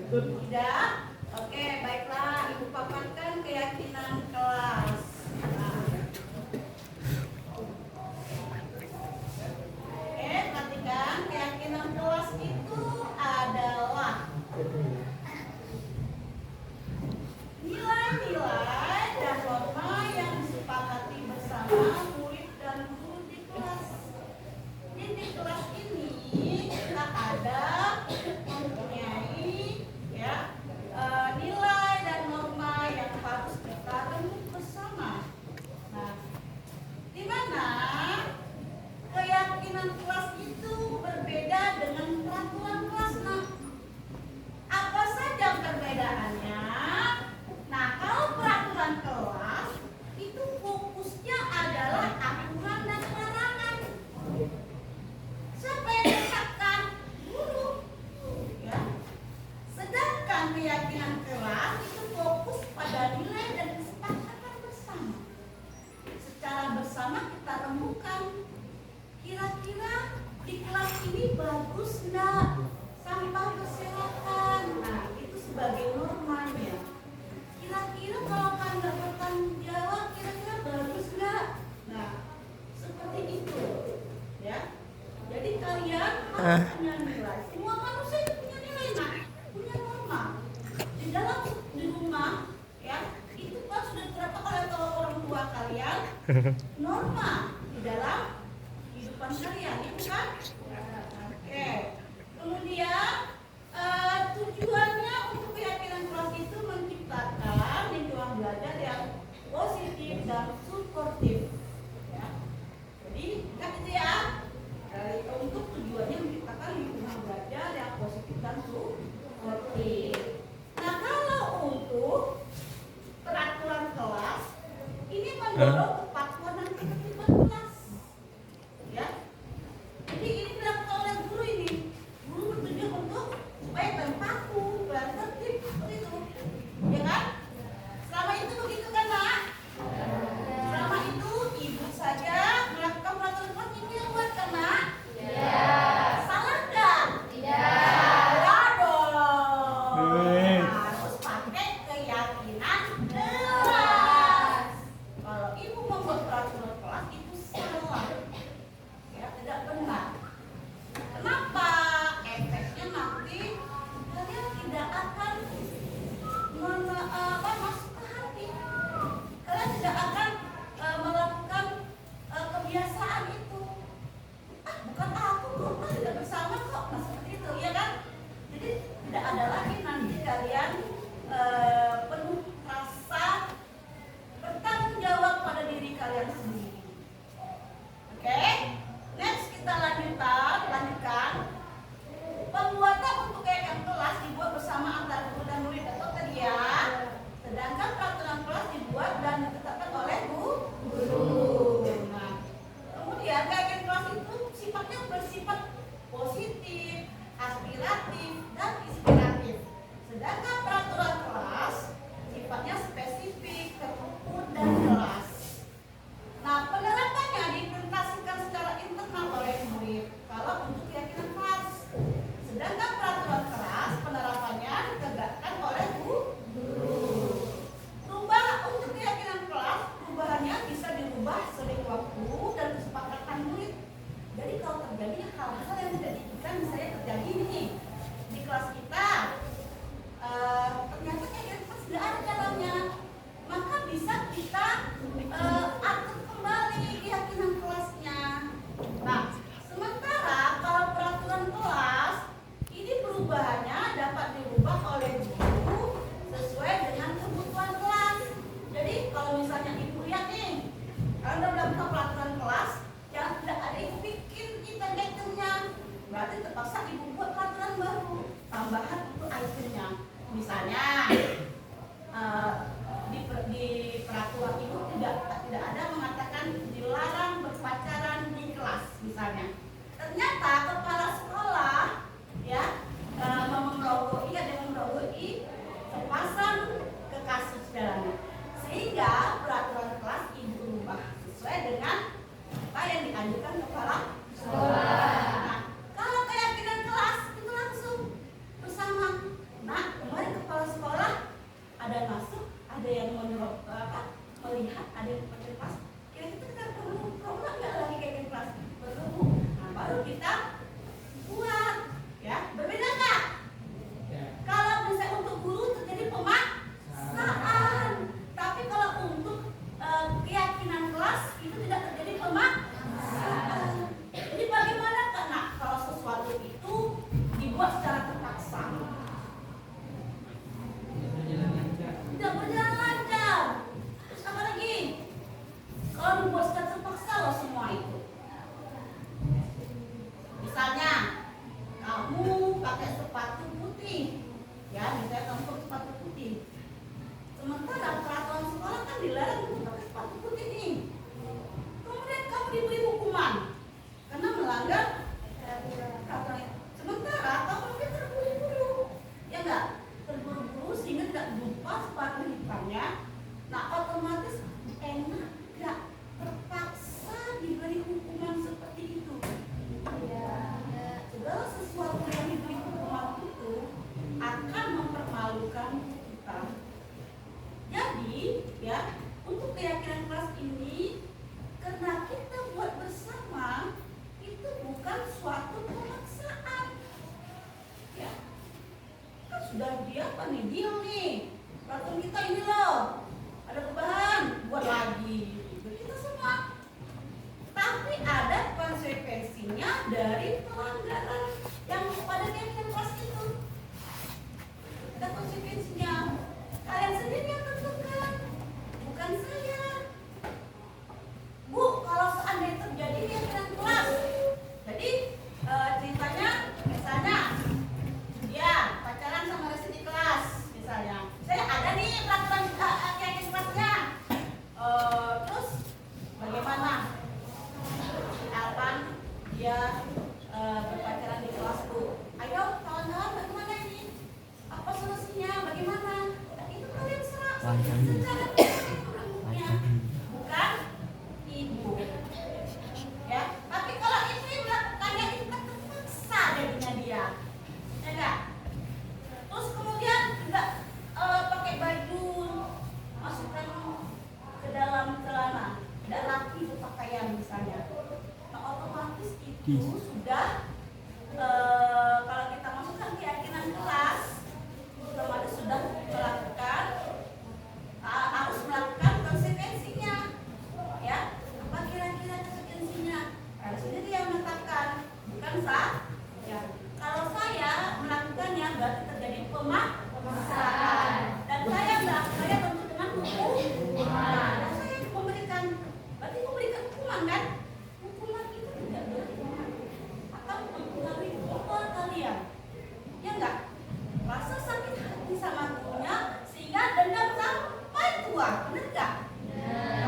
Tidak? Oke, baiklah. Ibu paparkan keyakinan kelas. Nah, oke, perhatikan keyakinan kelas itu adalah nilai-nilai dan norma yang disepakati bersama murid dan guru di kelas. Jadi di kelas ini kita ada mempunyai ya nilai dan norma yang harus kita remuk bersama. Nah, di mana keyakinan kelas itu berbeda dengan peraturan kelas. Nah, apa saja perbedaannya? Nah, kalau peraturan kelas itu fokusnya adalah aturan dan larangan. Siapa yang menetapkan? Guru. Ya. Sedangkan keyakinan kelas itu fokus pada nilai dan kesepakatan bersama. Secara bersama kita temukan kira-kira di kelas ini bagus enggak? Sampah berserakan. Nah, itu sebagai normanya. Kira-kira kalau kan nggak bertanggung jawab, kira-kira bagus nggak? Nah, seperti itu, ya. Jadi kalian harus punya nilai. Semua manusia itu punya nilai, nah, punya norma. Di dalam di rumah, ya, itu kan sudah diterapkan oleh orang tua kalian. Norma di dalam kehidupan kalian, itu kan? Oke. Kemudian tujuannya untuk keyakinan kelas itu menciptakan lingkungan belajar yang positif dan suportif. Ya. Jadi ingat itu ya. Untuk tujuannya menciptakan lingkungan belajar yang positif dan suportif. Nah, kalau untuk peraturan kelas ini mendorong kepatuhan dan ketertiban kelas. Ya. Jadi ini dilakukan oleh guru ini. Guru bertujuan untuk supaya terpaku, dan tertib seperti itu. Ya kan? Selama itu begitu kan, Nak? Selama itu ibu saja melakukan peraturan kelas ibu yang buat kan, Nak? Salah enggak? Salah dong. Harus pakai keyakinan kelas. Kalau ibu membuat peraturan kelas itu salah. Ya, tidak benar. Kenapa? Efeknya nanti kalian tidak akan masuk ke hati. Kalian tidak akan melakukan kebiasaan itu. Bukan aku kok, tidak bersama kok. Nah, seperti itu, ya kan? Jadi tidak ada lagi nanti kalian penuh rasa bertanggung jawab pada diri kalian sendiri. Oke? Next kita lanjutkan. Pembuatan untuk keyakinan kelas dibuat bersama antara guru dan murid atau tadi ya. Sedangkan peraturan kelas dibuat dan ditetapkan oleh guru. Nah, kemudian keyakinan kelas itu sifatnya bersifat positif, aspiratif, dan inspiratif. Sedangkan peraturan kelas sifatnya spesifik, terukur, dan jelas. Nah, penerapannya diimplementasikan secara internal oleh murid kalau untuk keyakinan kelas. Sedangkan peraturan kelas penerapannya ditegakkan oleh guru. Rubah untuk keyakinan kelas, perubahannya bisa dirubah seiring waktu dan kesepakatan murid. Jadi kalau terjadi hal-hal yang tidak diinginkan, misalnya terjadi nih di kelas kita, ternyata keyakinan kelas tidak ada dalamnya, maka bisa kita atur kembali keyakinan kelasnya. Nah, sementara kalau peraturan kelas ini perubahannya dapat dirubah oleh guru sesuai dengan kebutuhan kelas. Jadi kalau misalnya ibu lihat nih, kalau udah melakukan peraturan kelas yang tidak ada ibu bikin item-itemnya, berarti terpaksa ibu buat peraturan baru tambahan untuk itemnya. Misalnya di peraturan itu tidak ada mengatakan dilarang berpacaran di kelas misalnya. Ternyata kepala sekolah ya memperoleh sepasang kekasih dalamnya, sehingga peraturan kelas ibu rubah sesuai dengan apa yang dianjurkan kepala sekolah. Nah, kalau keyakinan kelas itu langsung bersama. Nah, Ya, misalnya kamu pakai sepatu putih. Sementara peraturan sekolah kan dilarang untuk pakai sepatu putih nih. Kemudian kamu diberi hukuman karena melanggar peraturan. Sementara kamu mungkin terburu-buru, ya enggak? Terburu-buru sehingga tidak lupa sepatu hitamnya. Nah, otomatis enak enggak? Terpaksa diberi hukuman seperti itu. Segala sesuatu yang diberi hukuman itu akan mempermalukan kita. Jadi, ya, untuk keyakinan kelas ini, karena kita buat bersama, itu bukan suatu pemaksaan. Ya, kan sudah apa nih, deal nih. Peraturan kita ini loh, ada perubahan, buat lagi. Kita semua. Tapi ada konsekuensinya dari pelanggaran yang pada keyakinan kelas itu. Ada konsekuensinya. Kalian sendiri yang tentukan, bukan saya. Bu, kalau seandainya terjadi keyakinan kelas, jadi ceritanya misalnya, ya pacaran sama Resi di kelas, misalnya. Saya ada nih peraturan keyakinan kelasnya. Terus bagaimana? Kapan dia berpacaran di kelasku? Ayo kawan-kawan, bagaimana ini? Apa solusinya? Bagaimana? Nah, itu kalian secara pribadinya, bukan ibu. Ya, tapi kalau istri melakukannya itu terpaksa jadinya dia, ya enggak? Terus kemudian juga pakai baju, masukkan ke dalam celana, tidak laki berpakaian misalnya. Nah, otomatis itu sudah kalau kita masukkan keyakinan kelas, otomatis sudah melakukan harus melakukan konsekuensinya. Ya, apa kira-kira konsekuensinya? Harus sendiri yang menetapkan, bukan sah. Ya, kalau saya melakukannya berarti terjadi pemaksaan, dan saya melakukannya tentu dengan hukuman. Dan saya memberikan, berarti memberikan hukuman kan? Hukuman itu tidak berhukuman akan mempengaruhi moral kalian, ya enggak? Rasa sakit hati sama gurunya sehingga dendam sampai tua, benar enggak?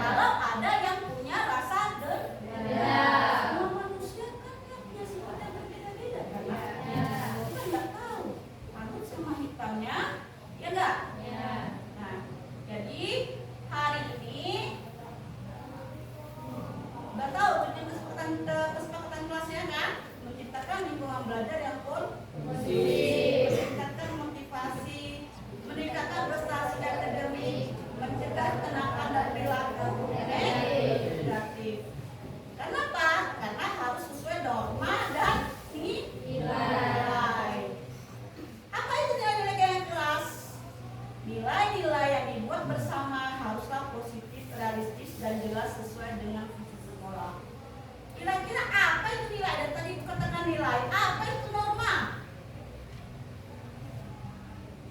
Kalau ada yang punya rasa dendam, semua manusia kan ya punya sifat yang berbeda-beda kan? Kita nggak tahu rambut sama hitamnya, ya enggak? Nah, jadi hari ini nggak tahu tujuan kesepakatan kelasnya kan? Menciptakan lingkungan belajar yang kondusif, meningkatkan motivasi, meningkatkan prestasi akademik, mencegah kenakalan dan perilaku negatif. Kenapa? Karena harus sesuai norma dan nilai. Apa itu nilai-nilai keyakinan kelas? Nilai-nilai yang dibuat bersama haruslah positif, realistis, dan jelas sesuai dengan visi sekolah. Kira-kira apa itu nilai? Dan tadi katakan nilai. Apa itu norma?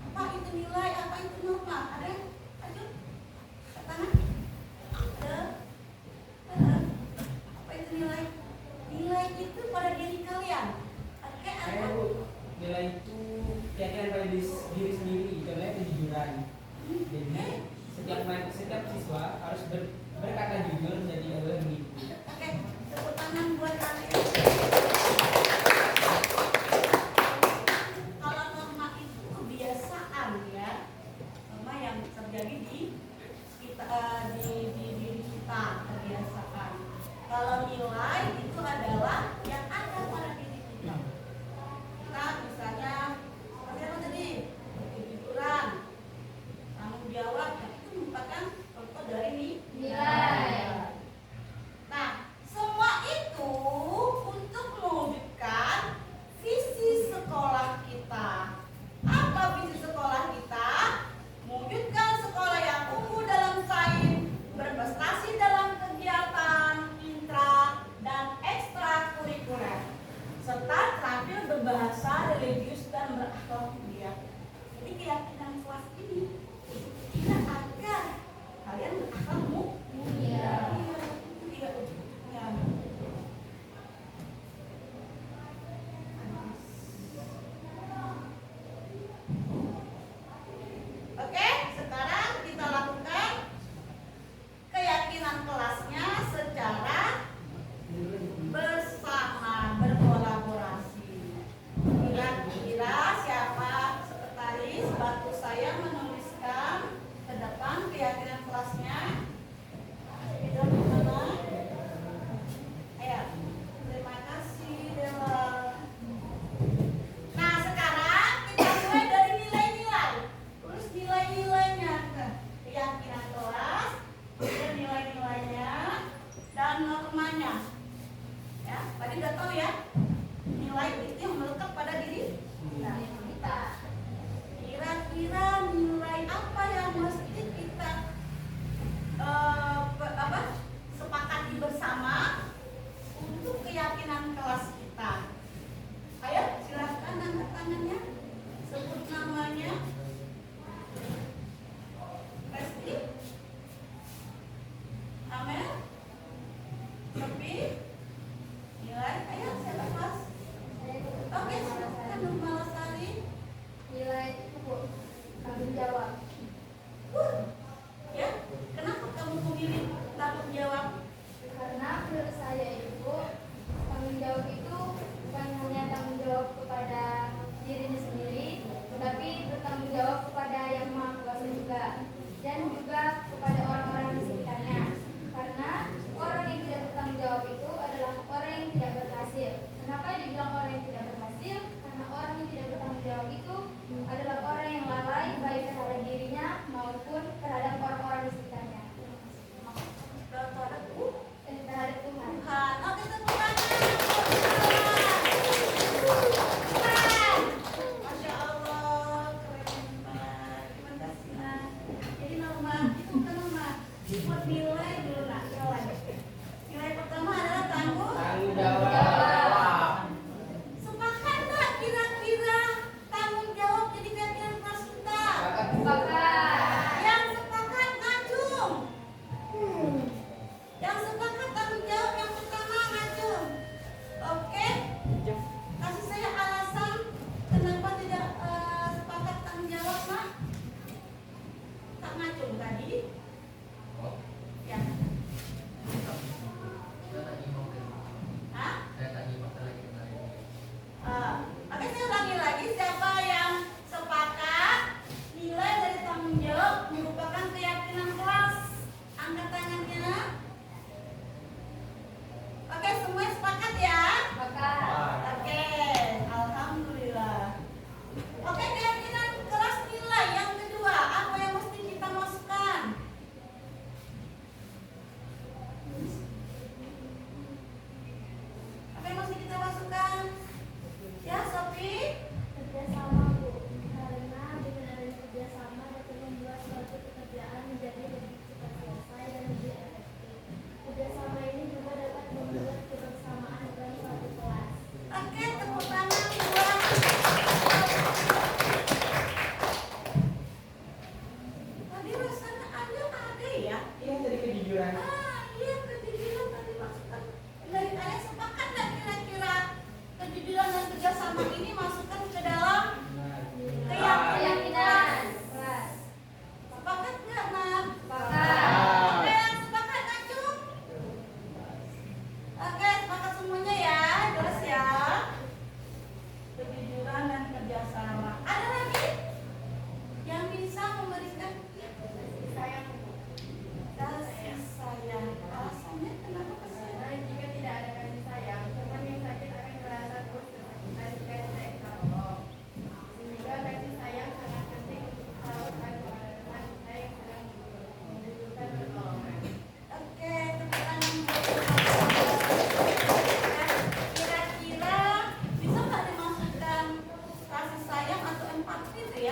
Apa itu nilai? Apa itu norma? Ada yang? Ayo, katakan. Ada. Apa itu nilai? Nilai itu pada diri kalian. Oke, apa? Nilai itu keyakinan pada diri sendiri, contohnya kejujuran. Jadi setiap siswa harus berkata jujur dan tidak boleh menipu. Oke, tepuk tangan buat kalian. Kalau norma itu kebiasaan ya, norma yang terjadi di kita, di diri kita, kebiasaan. Kalau nilai itu adalah yang ada pada diri kita. Kita misalnya seperti apa tadi? Kejujuran, tanggung jawab, itu merupakan contoh dari nilai.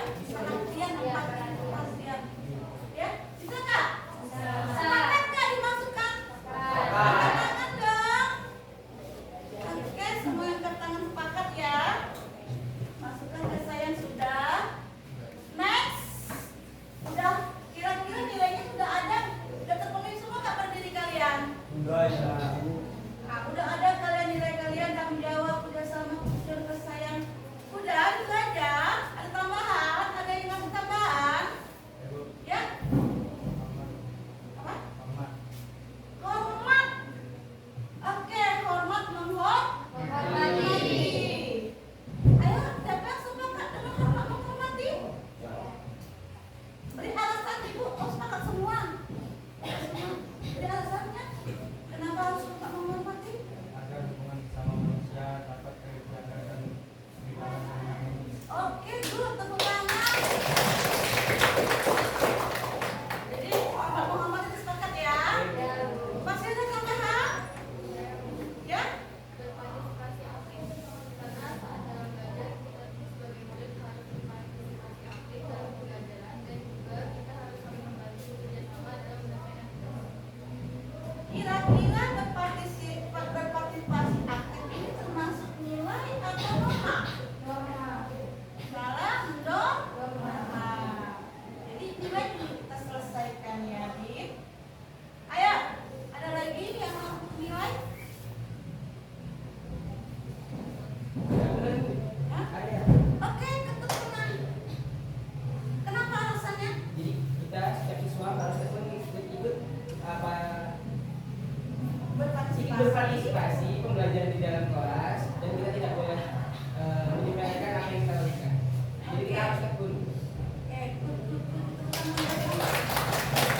perhatian, perhatian. Ya, bisa nggak? Sepakat nggak dimasukkan? Angkat tangan dong. Oke, semua yang angkat tangan sepakat ya. Masukkan ke saya yang sudah. Next. Udah, kira-kira nilainya sudah ada? Udah terpenuhi semua nggak pada diri kalian? Udah ya. Nah, udah ada kalian nilai kalian, tanggung jawab, udah sama udah kesayang. Udah, itu aja. Ada tambahan, ada yang ngasih tambahan? Ya? Apa? Hormat. Oke, hormat menghormati. Ayo, siapa yang sepakat dengan hormat menghormati? Beri alasan ibu, oh sepakat semua. Beri alasannya. Kenapa harus suka menghormati? Agar hubungan sama manusia dapat terjaga dan dibangun. Oke, good, tepuk tangan. Jadi hormat menghormati itu sepakat ya? Masih ada tambahan? Ya? Kira-kira berpartisipasi aktif ini termasuk nilai atau norma? Salah, norma. Jadi nilai dulu kita selesaikan ya, Dit. Ayo, ada lagi yang mau nilai? Hah? Ada. Oke, keturunan. Kenapa alasannya? Jadi kita setiap siswa harus ikut apa berpartisipasi pembelajaran di dalam kelas dan kita tidak boleh menyepelekan apa yang kita lakukan. Jadi kita harus tekun. Oke,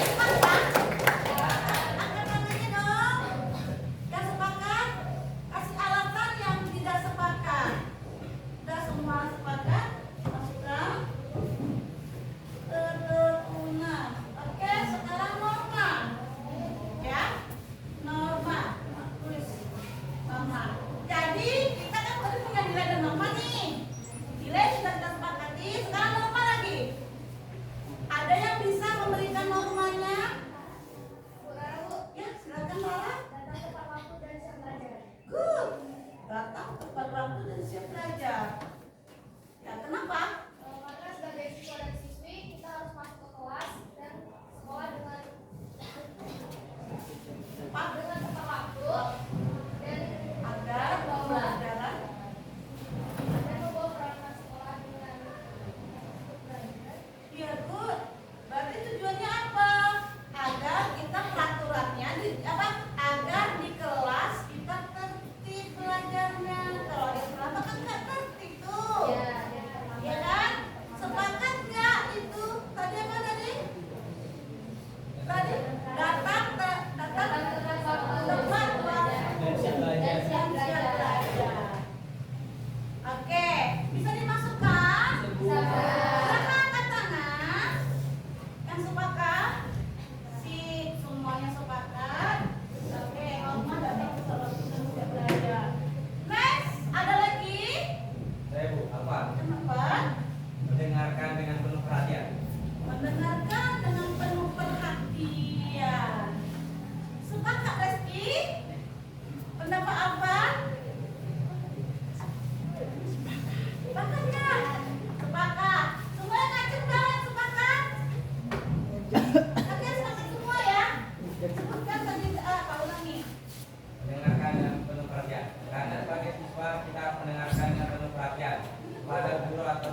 sepakat? Angkat tangannya dong. Yang sepakat, kasih alasan yang tidak sepakat. Udah semua sepakat? Masukkan. Keturunan. Oke, sekarang norma. Ya, norma. Tulis norma. Jadi kita kan tadi punya nilai dan norma nih. Nilai sudah kita sepakati. Sekarang norma lagi. Ada yang bisa memberikan normanya? Ya, silakan Lala. Good. Datang tepat waktu dan siap belajar. Ya, kenapa? Karena sebagai siswa dan siswi kita harus masuk ke kelas dan sekolah dengan Cepat tepat waktu dan agar pembelajaran membawa perangkat sekolah dengan biar good. Berarti tujuannya apa? Agar kita peraturannya agar di kelas kita tertib belajarnya. Kalau ada yang kenapa kan nggak tertib tuh. Ya kan? Sepakat nggak itu? Tadi apa tadi? Tadi datang tepat waktu. Dan siap belajar. Siap belajar. Oke, bisa dimasukkan? Silakan angkat tangan. Yang sepakat? Semuanya sepakat. Oke, Oma datang ke salah satu dan siap belajar. Next, ada lagi? Saya Bu, apa? Kenapa? Mendengarkan dengan penuh perhatian. Mendengarkan dengan penuh perhatian. Sepakat, Reski? Pendapat apa? Sepakat nggak? Sepakat. Semua yang ngacung tangan sepakat? Oke, sepakat semua ya? Sebutkan tadi Pak ulangi. Mendengarkan dengan penuh perhatian. Karena sebagai siswa kita harus mendengarkan dengan penuh perhatian pada guru atau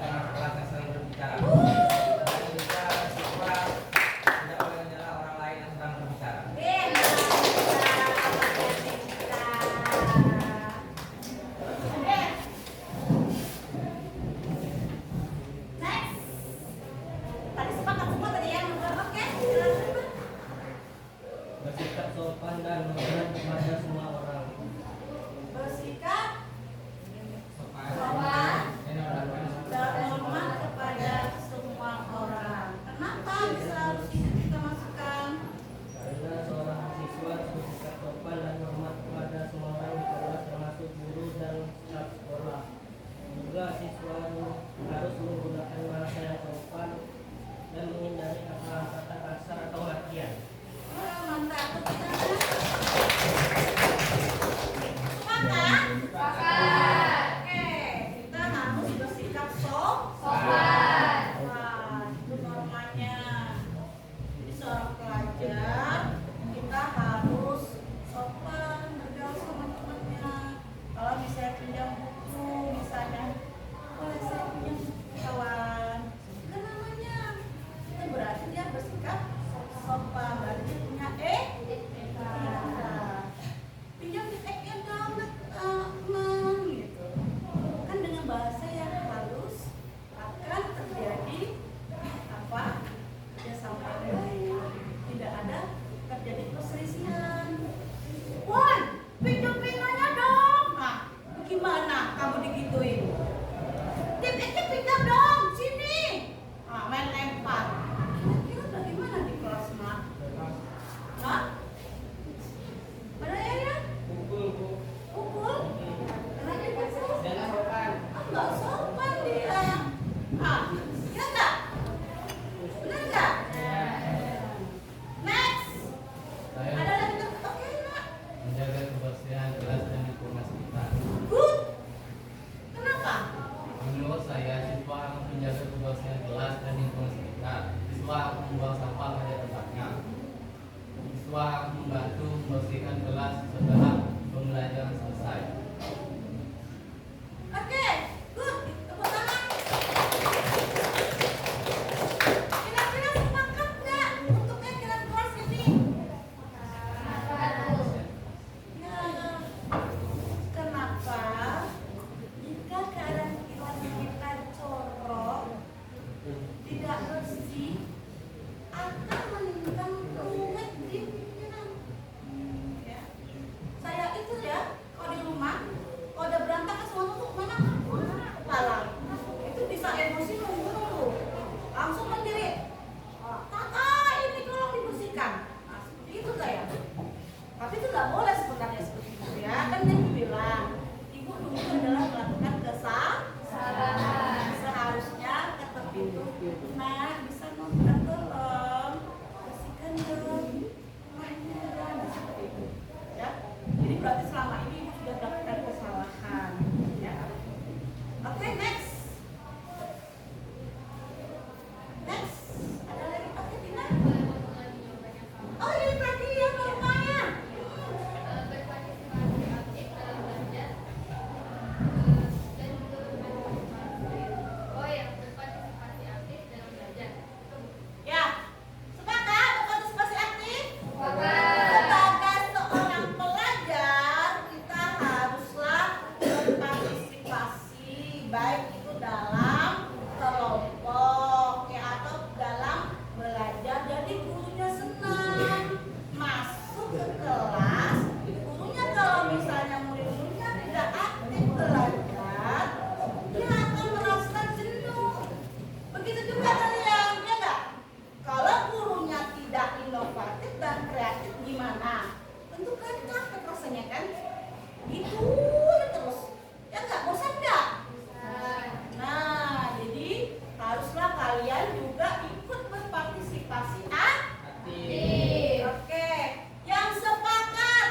emosi nunggu dulu. Langsung berdiri. Kakak, ini tolong dibersihkan. Nah, seperti itu saya. Tapi itu nggak boleh sebenarnya seperti itu ya. Kan dia bilang, ibu dulu adalah melakukan kesalahan. Seharusnya kata pintu, nah bisa minta tolong bersihkan dong rumahnya dan seperti itu. Ya. Jadi berarti selama ini ibu sudah melakukan kesalahan. Ya. Oke, next. Next. Ada lagi Oke, Tina? Boleh ngomong lagi jawabannya kamu. Oh, ini tadi ya lumayan. Berpartisipasi aktif dalam belajar dan juga berpartisipasi. Oh ya, berpartisipasi aktif dalam belajar. Ya. Sepakat berpartisipasi aktif? Sepakat. Sebagai seorang pelajar, kita haruslah berpartisipasi, baik itu dalam kelompok ya atau dalam belajar. Jadi gurunya senang masuk ke kelas. Gurunya kalau misalnya murid-muridnya tidak aktif belajar, dia akan merasa jenuh. Begitu juga kalian, ya enggak? Kalau gurunya tidak inovatif dan kreatif gimana? Tentu kan capek rasanya kan? Gitu terus. Ya enggak? Bosan enggak? Nah, jadi haruslah kalian juga ikut berpartisipasi Aktif. Oke. Yang sepakat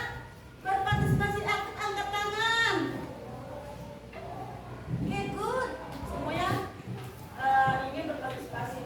berpartisipasi aktif angkat tangan. Oke, good. Semuanya ingin berpartisipasi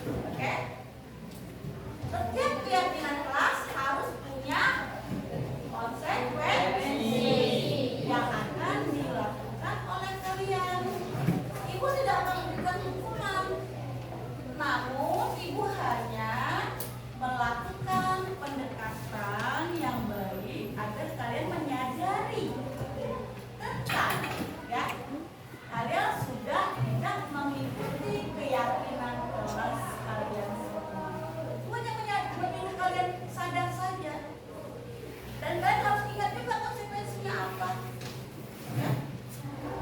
Oke? Setiap keyakinan kelas harus punya konsekuensi yang akan dilakukan oleh kalian. Ibu tidak akan memberikan hukuman, namun ibu hanya melakukan pendekatan yang baik agar kalian menyadari tentang, ya, kalian sudah tidak mengikuti keyakinan kelas kalian semua. Ibu hanya menyuruh kalian sadar saja, dan kalian harus ingat juga konsekuensinya apa. Ya,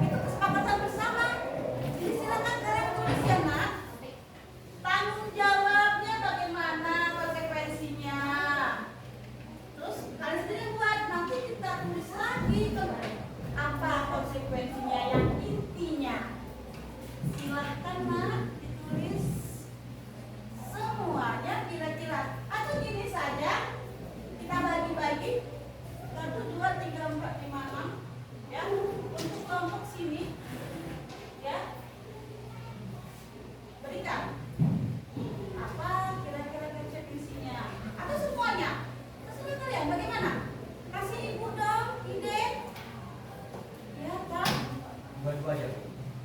itu kesepakatan bersama. Jadi silakan kalian tulis ya nak. Tanggung jawabnya bagaimana, konsekuensinya. Terus kalian sendiri buat, nanti kita tulis lagi apa konsekuensinya yang intinya. Silahkan nak ditulis semuanya kira-kira. Atau gini saja, kita bagi-bagi 1, 2, 3, 4, 5, 6, ya, untuk kelompok sini, ya, berikan apa kira-kira konsekuensinya, atau semuanya. Terserah kalian bagaimana. Kasih ibu dong ide, ya kan? Dua-dua aja.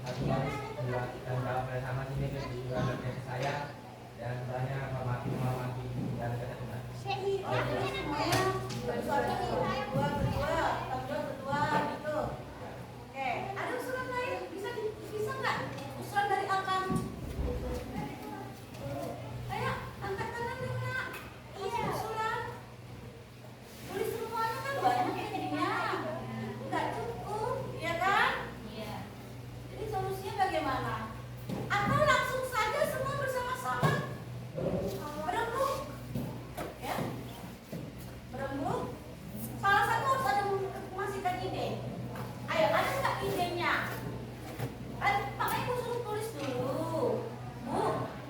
Satu harus buat dan jawab bersama sini ke juga dari saya dan banyak menghormati dan kesatuan. Oh, jadi semuanya berdua, gitu. Oke, ada usulan lain? Bisa nggak? Usulan dari Akang? Ayo, angkat tangan dulu nak. Kasih usulan. Tulis semuanya kan banyak jadinya. Nggak cukup, ya kan? Jadi solusinya bagaimana? Atau langsung saja semua bersama-sama berembuk, ya? Berembuk. Salah satu harus ada masihkan ide. Ayo, ada nggak idenya? Makanya aku suruh tulis dulu. Bu,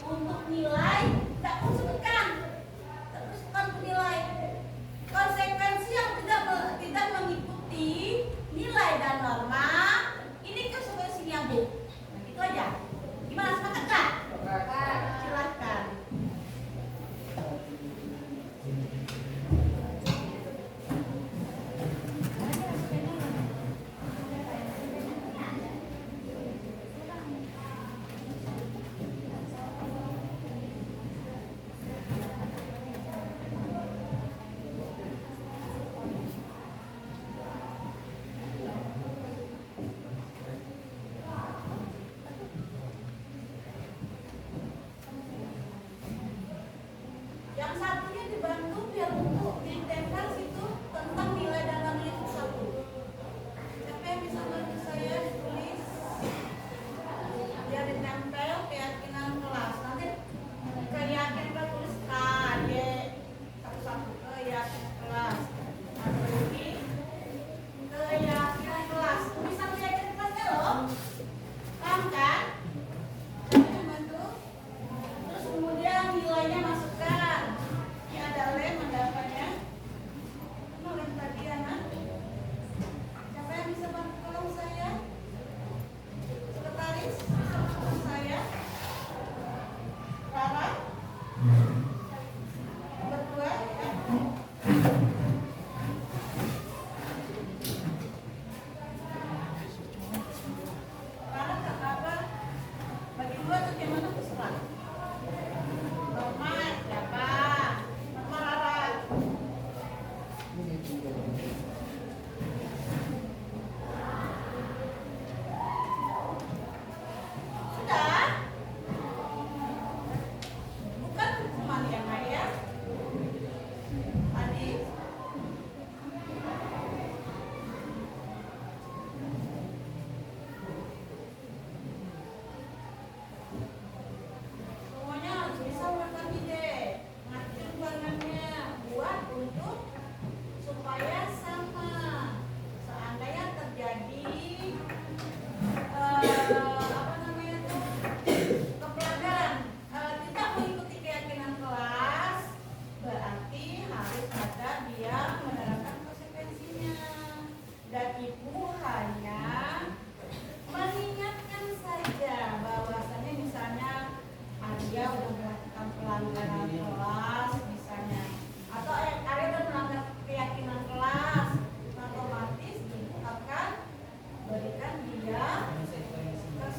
untuk nilai nggak aku sebutkan. Terus untuk nilai konsekuensi yang tidak mengikuti nilai dan norma, ini konsekuensinya Bu. Itu aja. Gimana, sepakat nggak? Silakan. Yang satunya dibantu biar untuk ditempel situ tentang nilai dan norma itu satu. Siapa yang bisa bantu saya tulis? Biar ditempel keyakinan kelas. Nanti keyakinan kelas tulis K, Y, satu-satu keyakinan kelas. Atau ini keyakinan kelas. Bisa keyakinan kelasnya loh. Paham kan? Siapa yang bantu? Terus kemudian nilainya masukkan. Ini ada lem, ada apanya? Ini lem tadi anak. Siapa yang bisa bantu tolong saya? Sekretaris bisa bantu saya? Rara? Berdua ya? Rara tak apa? Bagi dua atau gimana terserah. Norma siapa? Norma Rara. Sudah? Bukan hukuman. pelanggaran kelas misalnya, atau Arya udah melanggar keyakinan kelas, otomatis ibu akan berikan dia konsekuensinya.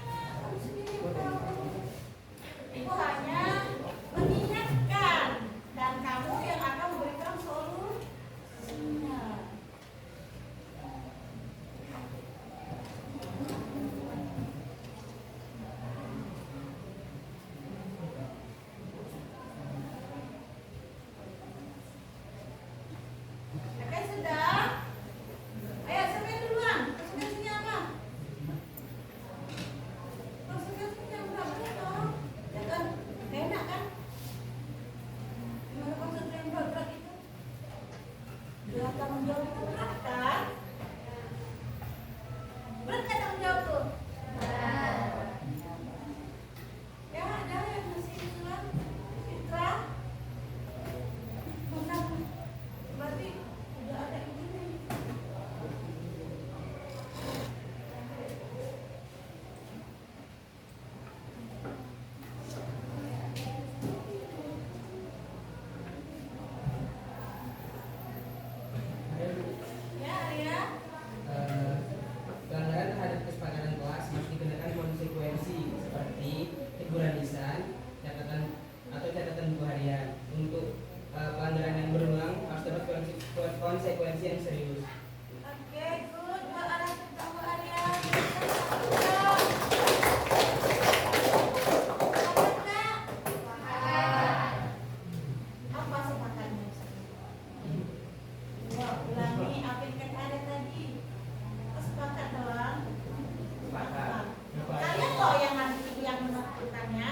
Kamu sendiri tahu. Ibu hanya mengingatkan dan kamu yang akan memberikan solusinya. Oke, sudah. Ayo, siapa yang duluan? Konsekuensinya apa? Konsekuensinya berapa toh? Ya kan? Gak enak kan? Gimana konsekuensi yang berat itu? Berat tanggung jawab itu berat kan? Berat kan tanggung jawab tuh? Ya, ada yang masih usulan? Fitra? Mana? Berarti udah ada ini. Ya, Arya. Pelanggaran terhadap kesepakatan kelas harus dikenakan konsekuensi seperti teguran lisan, catatan buku harian. Untuk pelanggaran yang berulang harus dapat konsekuensi yang serius. Oke, good. Buat Arya, kita buat Arya. Apa sepakatnya? Ulangi apa yang kata Arya tadi. Sepakat doang. Sepakat. Kalian kok yang nanti yang menentukannya.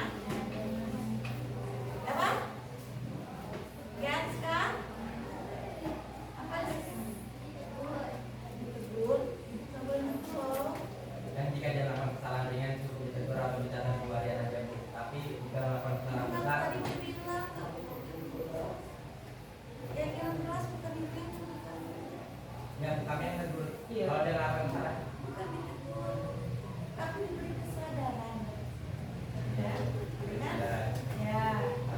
Apa? Ganska? Apa sih? Ditegur. Coba negur. Dan jika dia melakukan kesalahan ringan cukup ditegur atau dicatat 2 hari aja Bu. Tapi jika melakukan kesalahan Kan besar, tadi dibilang yang kelas bukan dibilang. ya kami yang tegur. Iya. Kalau dia melakukan kesalahan, Bukan ditegur. Tapi diberi kesadaran. Ya. Kan? Ya.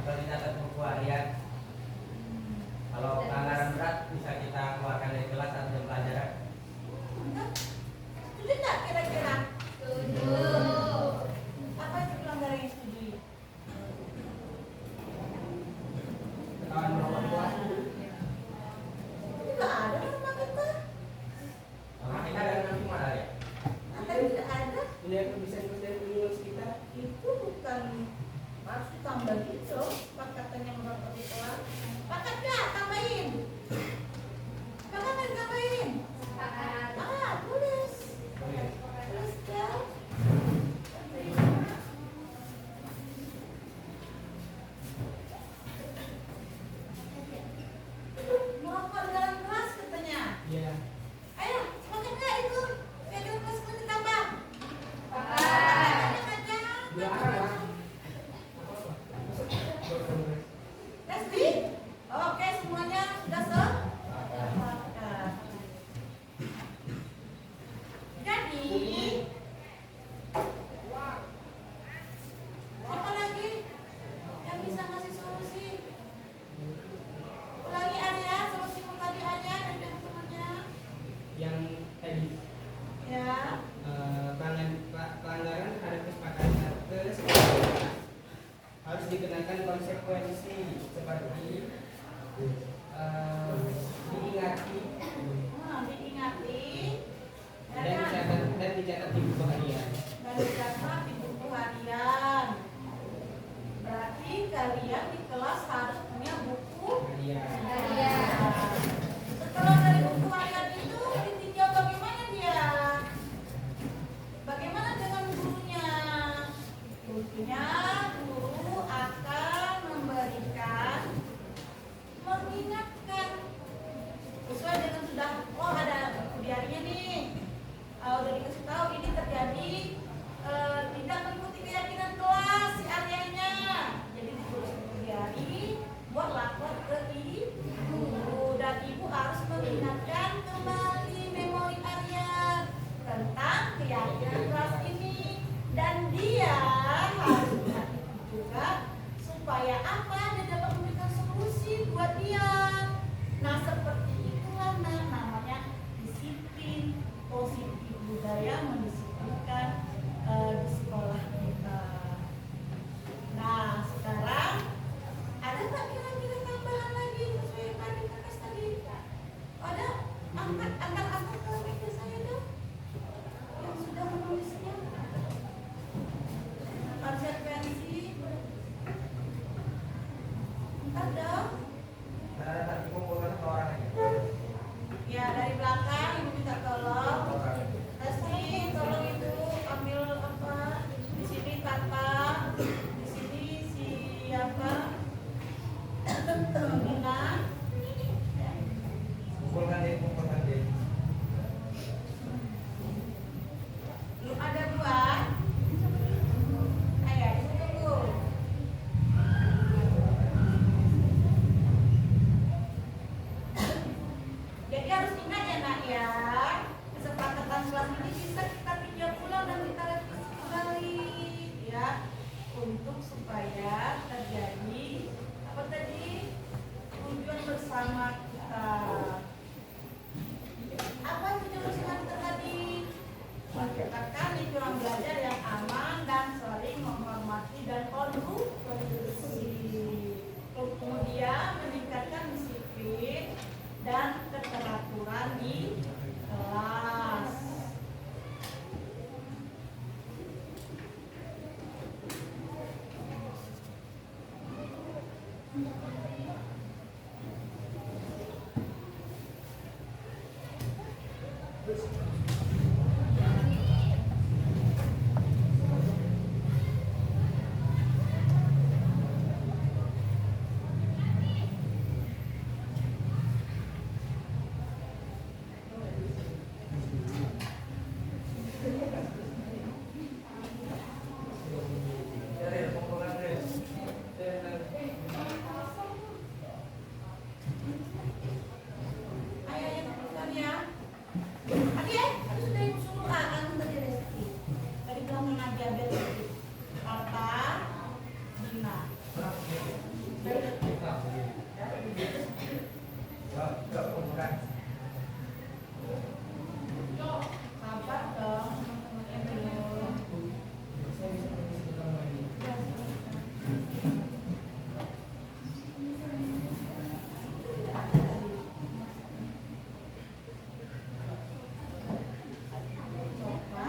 atau dicatat buku harian. Kalau pelanggaran berat bisa kita keluarkan dari kelas atau jam pelajaran. Setuju nggak kira-kira? Setuju. Apa itu pelanggaran yang setuju? Ketahuan merokok di kelas. Tidak ada nama kita. Maka kita ada nanti mana ya? Ada tidak ada? Ini yang bisa dari pengurus kita. Itu bukan harus ditambah gitu. Pakatnya merokok di kelas. Pakat nggak? Tambahin. Pakat nggak tambahin? Sepakat. Tulis. Boleh. Tulis ya. Merokok dalam kelas katanya. Ya. Ayo, sepakat nggak itu? Biar dalam kelas pun ditambah. Sepakat. Dilarang lah. Leslie? Oke, semuanya sudah sepakat. Jadi, apa lagi yang bisa ngasih solusi? Ulangi Arya, solusi tadi Arya dan teman-temannya. Yang tadi Ya. pelanggaran terhadap kesepakatan harus dikenakan konsekuensi seperti diingati Diingati. Ya dan kan? dicatat di buku harian. Dan dicatat di buku harian. Berarti kalian di kelas harus punya buku Harian. Harian. Setelah dari buku harian itu ditinjau bagaimana dia? Bagaimana dengan gurunya? Gurunya, guru akan memberikan, mengingatkan sesuai dengan sudah, oh ada buku diarinya nih. Udah dikasih tahu ini terjadi tidak mengikuti keyakinan kelas si Aryanya. Jadi ditulis buku diari. konsekuensi. Ntar dong. Tadi kumpulkan satu orang aja. Ya dari belakang ibu minta tolong. Resti tolong itu ambil apa? Di sini kakak, di sini siapa? Nina. Kumpulkan deh. Lu ada dua. Ayo tunggu. Jadi harus ingat ya nak ya, kesepakatan kelas ini bisa kita pinjam pulang dan kita revisi kembali ya, untuk supaya terjadi apa tadi, tujuan bersama kita. Apa tujuan bersama kita tadi? Menciptakan lingkungan belajar yang aman dan saling menghormati dan kondusif. Kemudian meningkatkan disiplin dan keteraturan di kelas. Kumpulkan deh. Ayo yang teman ya. Tadi sudah ibu suruh kan tadi Resti. Tadi bilang mengajar Resti. Alta, Dina. Yuk, kumpulkan. Sabar dong teman-teman yang belum. Saya bisa permisi ke kamar mandi. Coba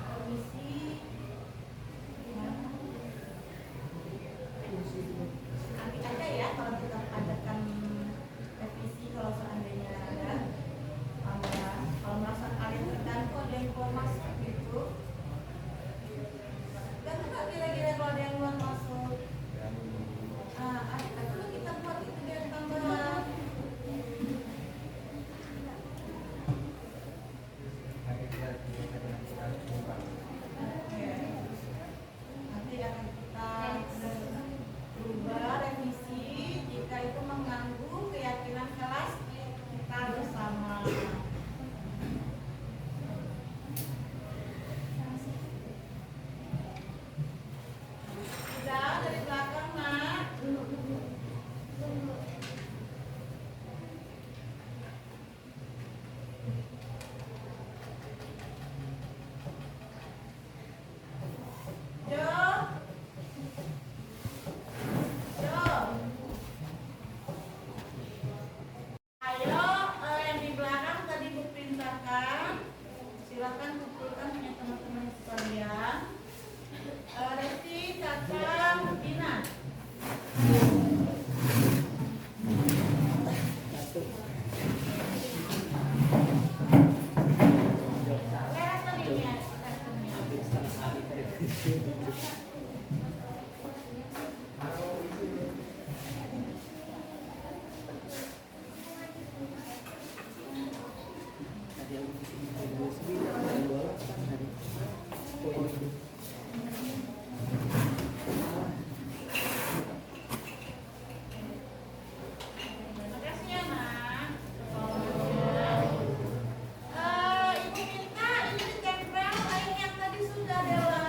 permisi. Nanti aja ya kalau kita adakan revisi kalau seandainya ada. Kalau merasa kalian terganggu ada yang keluar masuk gitu. Dan nggak kira-kira kalau ada yang keluar masuk. Ada dulu kita buat itu dia tambahan. Nanti kita kumpulkan. Nanti akan kita berubah revisi jika itu mengganggu keyakinan kelas kita bersama. Sudah dari belakang nak. Jo. Ayo, yang di belakang tadi diperintahkan, silakan kumpulkan punya teman-teman sekalian. Resti, Caca, Dina. Lihat tadinya, makasih ya nak. Ibu minta ini ditempel lain yang tadi sudah Dewa.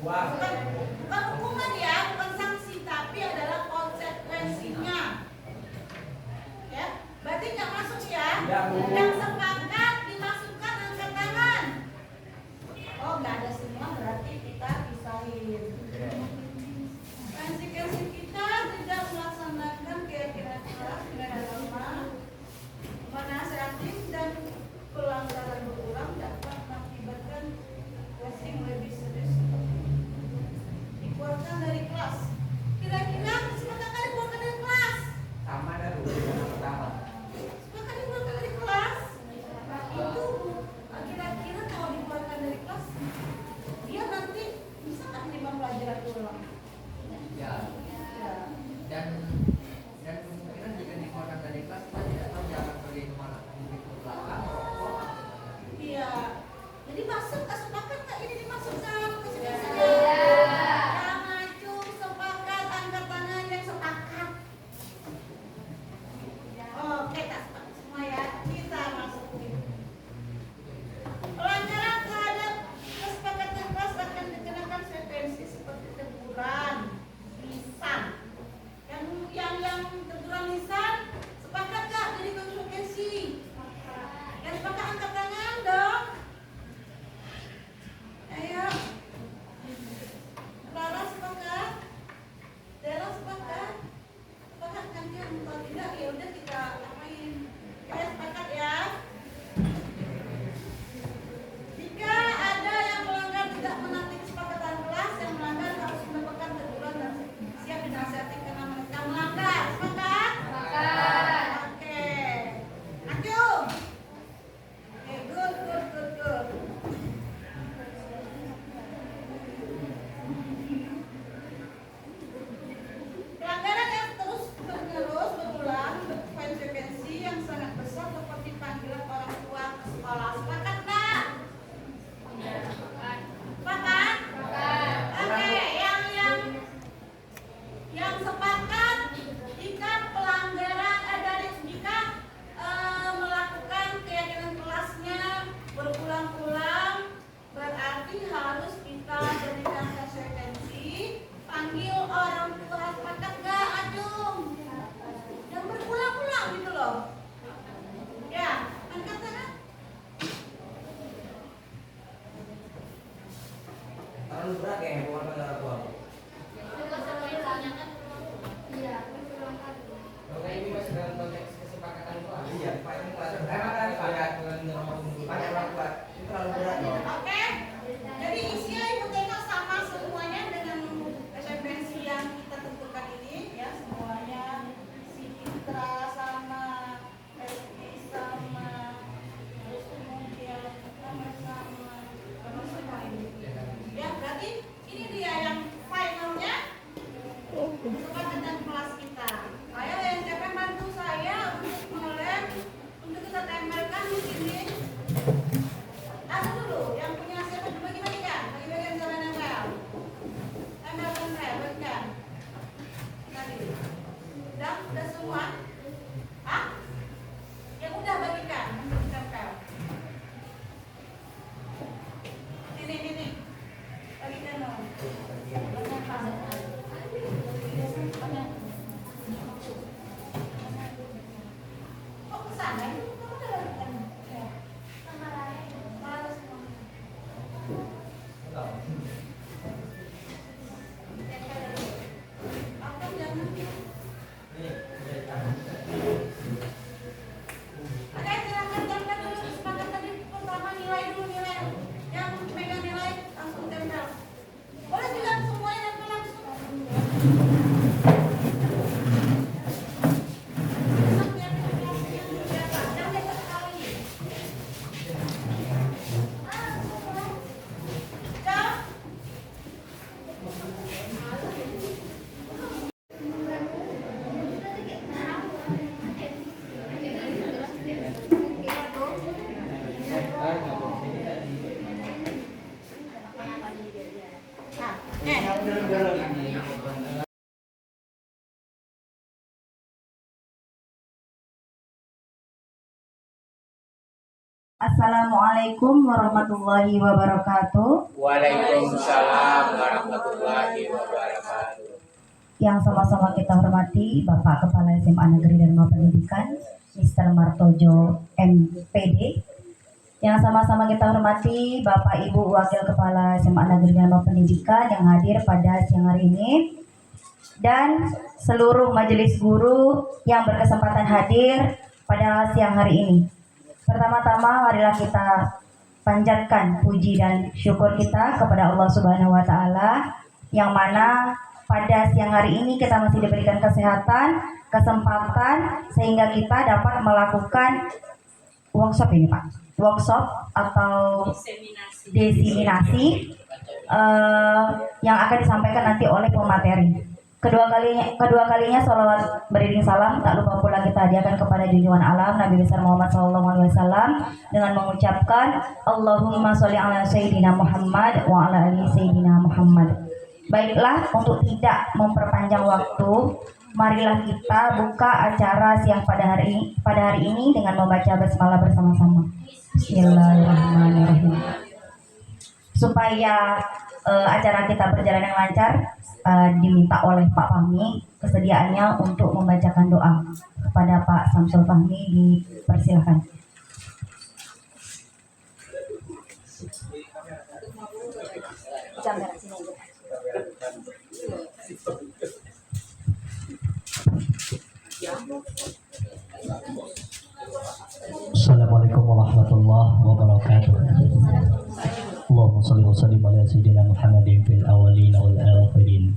Uang. Bukan hukuman ya, bukan sanksi, tapi adalah konsekuensinya. Ya, berarti nggak masuk ya? Tidak, Bu. Yang sepakat dimasukkan angkat tangan. Oh, nggak ada semua, berarti kita pisahin. Konsekuensi kita tidak melaksanakan keyakinan keras dengan agama, menasihati dan pelanggaran berulang dapat mengakibatkan yang lebih serius. Dikeluarkan dari kelas. Kira-kira sepakat dikeluarkan dari kelas? Sama dah Bu, yang pertama. Sepakat dikeluarkan dari kelas? Itu kira-kira kalau dikeluarkan dari kelas, dia nanti bisa nggak terima pelajaran ulang? Ya, Ya. dan kemungkinan jika dikeluarkan dari kelas kita tidak tahu dia akan pergi kemana, mungkin ke belakang, rokok. Iya. Jadi masuk nggak sepakat nggak ini dimasukkan ke sini saja? Iya. Yang maju sepakat angkat tangan yang sepakat. Oke, tak sepakat semua ya. Kita masukin. Pelanggaran terhadap kesepakatan kelas akan dikenakan konsekuensi seperti teguran, lisan. Yang teguran lisan sepakat nggak jadi konsekuensi? Yang sepakat angkat tangan dong. Ayo. Rara sepakat? Dela sepakat? Sepakat kan dia? Kalau tidak ya udah kita apain. Ya sepakat ya. Jika ada yang melanggar tidak menanti kesepakatan kelas, yang melanggar harus mendapatkan teguran dan siap dinasihati karena mereka melanggar. Sepakat? Sepakat. Oke. Akyum. Oke, good. Pelanggaran yang terus menerus berulang berkonsekuensi yang sangat besar seperti panggilan orang tua ke sekolah. Sepakat nggak? Sepakat? Sepakat. Oke, yang sepakat jika pelanggaran jika melakukan keyakinan kelasnya berulang-ulang berarti harus kita berikan konsekuensi panggil orang tua. Sepakat nggak, Ajung? Yang berulang-ulang gitu loh. Ya, angkat tangan. Terlalu berat ya mengeluarkan darah tua. Iya. Oke, ini masih dalam konteks kesepakatan kelas. Iya, Pak ini kelas. Mana sepakat? Banyak orang tua. Itu terlalu berat loh. Oke, jadi isinya ibu tengok sama semuanya dengan konsekuensi yang kita tentukan ini ya, semuanya. Si Citra sama, Esti sama, terus kemudian sama semua ini. Ya, berarti ini dia yang finalnya kesepakatan kelas kita. Ayo yang siapa yang bantu saya untuk menolak, untuk kita tempelkan di sini. Ada dulu yang punya siapa bagi-bagikan, bagi-bagian sama nempel. Tempel, bagikan. Tadi. Udah semua? Hah? Yang udah bagikan, untuk ditempel. Ini. Bagikan dong. Oh, kesana itu kamu udah bagikan. Ya. Malah semua. Aku jangan. Oke, silakan tempel dulu kesepakatan tadi pertama nilai yang pegang nilai langsung tempel. Boleh juga semuanya tempel langsung. Jangan lihat sekali. Jam. Assalamualaikum warahmatullahi wabarakatuh. Waalaikumsalam warahmatullahi yang sama-sama kita hormati Bapak Kepala SMA Negeri Dharma Pendidikan, Mr. Martojo MPD, yang sama-sama kita hormati Bapak Ibu Wakil Kepala SMA Negeri Dharma Pendidikan yang hadir pada siang hari ini, dan seluruh majelis guru yang berkesempatan hadir pada siang hari ini. Pertama-tama marilah kita panjatkan puji dan syukur kita kepada Allah Subhanahu wa taala yang mana pada siang hari ini kita masih diberikan kesehatan, kesempatan sehingga kita dapat melakukan workshop ini, Pak. Workshop atau diseminasi yang akan disampaikan nanti oleh pemateri. Kedua kalinya salawat beriring salam tak lupa pula kita hadiahkan kepada junjungan alam Nabi besar Muhammad SAW dengan mengucapkan Allahumma sholli ala sayyidina Muhammad wa ala ali sayyidina Muhammad. Baiklah, untuk tidak memperpanjang waktu, marilah kita buka acara siang pada hari ini dengan membaca basmalah bersama-sama. Bismillahirrahmanirrahim. Supaya acara kita berjalan yang lancar, diminta oleh Pak Fahmi kesediaannya untuk membacakan doa kepada Pak Samsul Fahmi, dipersilakan. Assalamualaikum warahmatullahi wabarakatuh. Allahumma salli wa sallim ala sayyidina Muhammadin fil awwalin wal akhirin.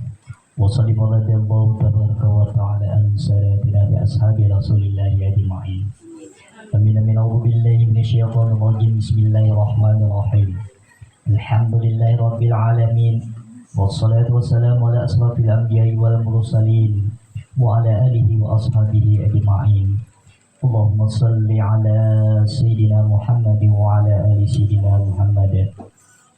Wa sallim wa radiyallahu tabaraka wa ta'ala an sadatina bi ashabi Rasulillahi ajma'in. Amin amin. A'udzu billahi minasyaitonir rajim. Bismillahirrahmanirrahim. Alhamdulillahi rabbil alamin. Wassalatu wassalamu ala asrafil anbiya'i wal mursalin wa ala alihi wa ashabihi ajma'in. Allahumma salli ala sayyidina Muhammad wa ala ali sayyidina Muhammad.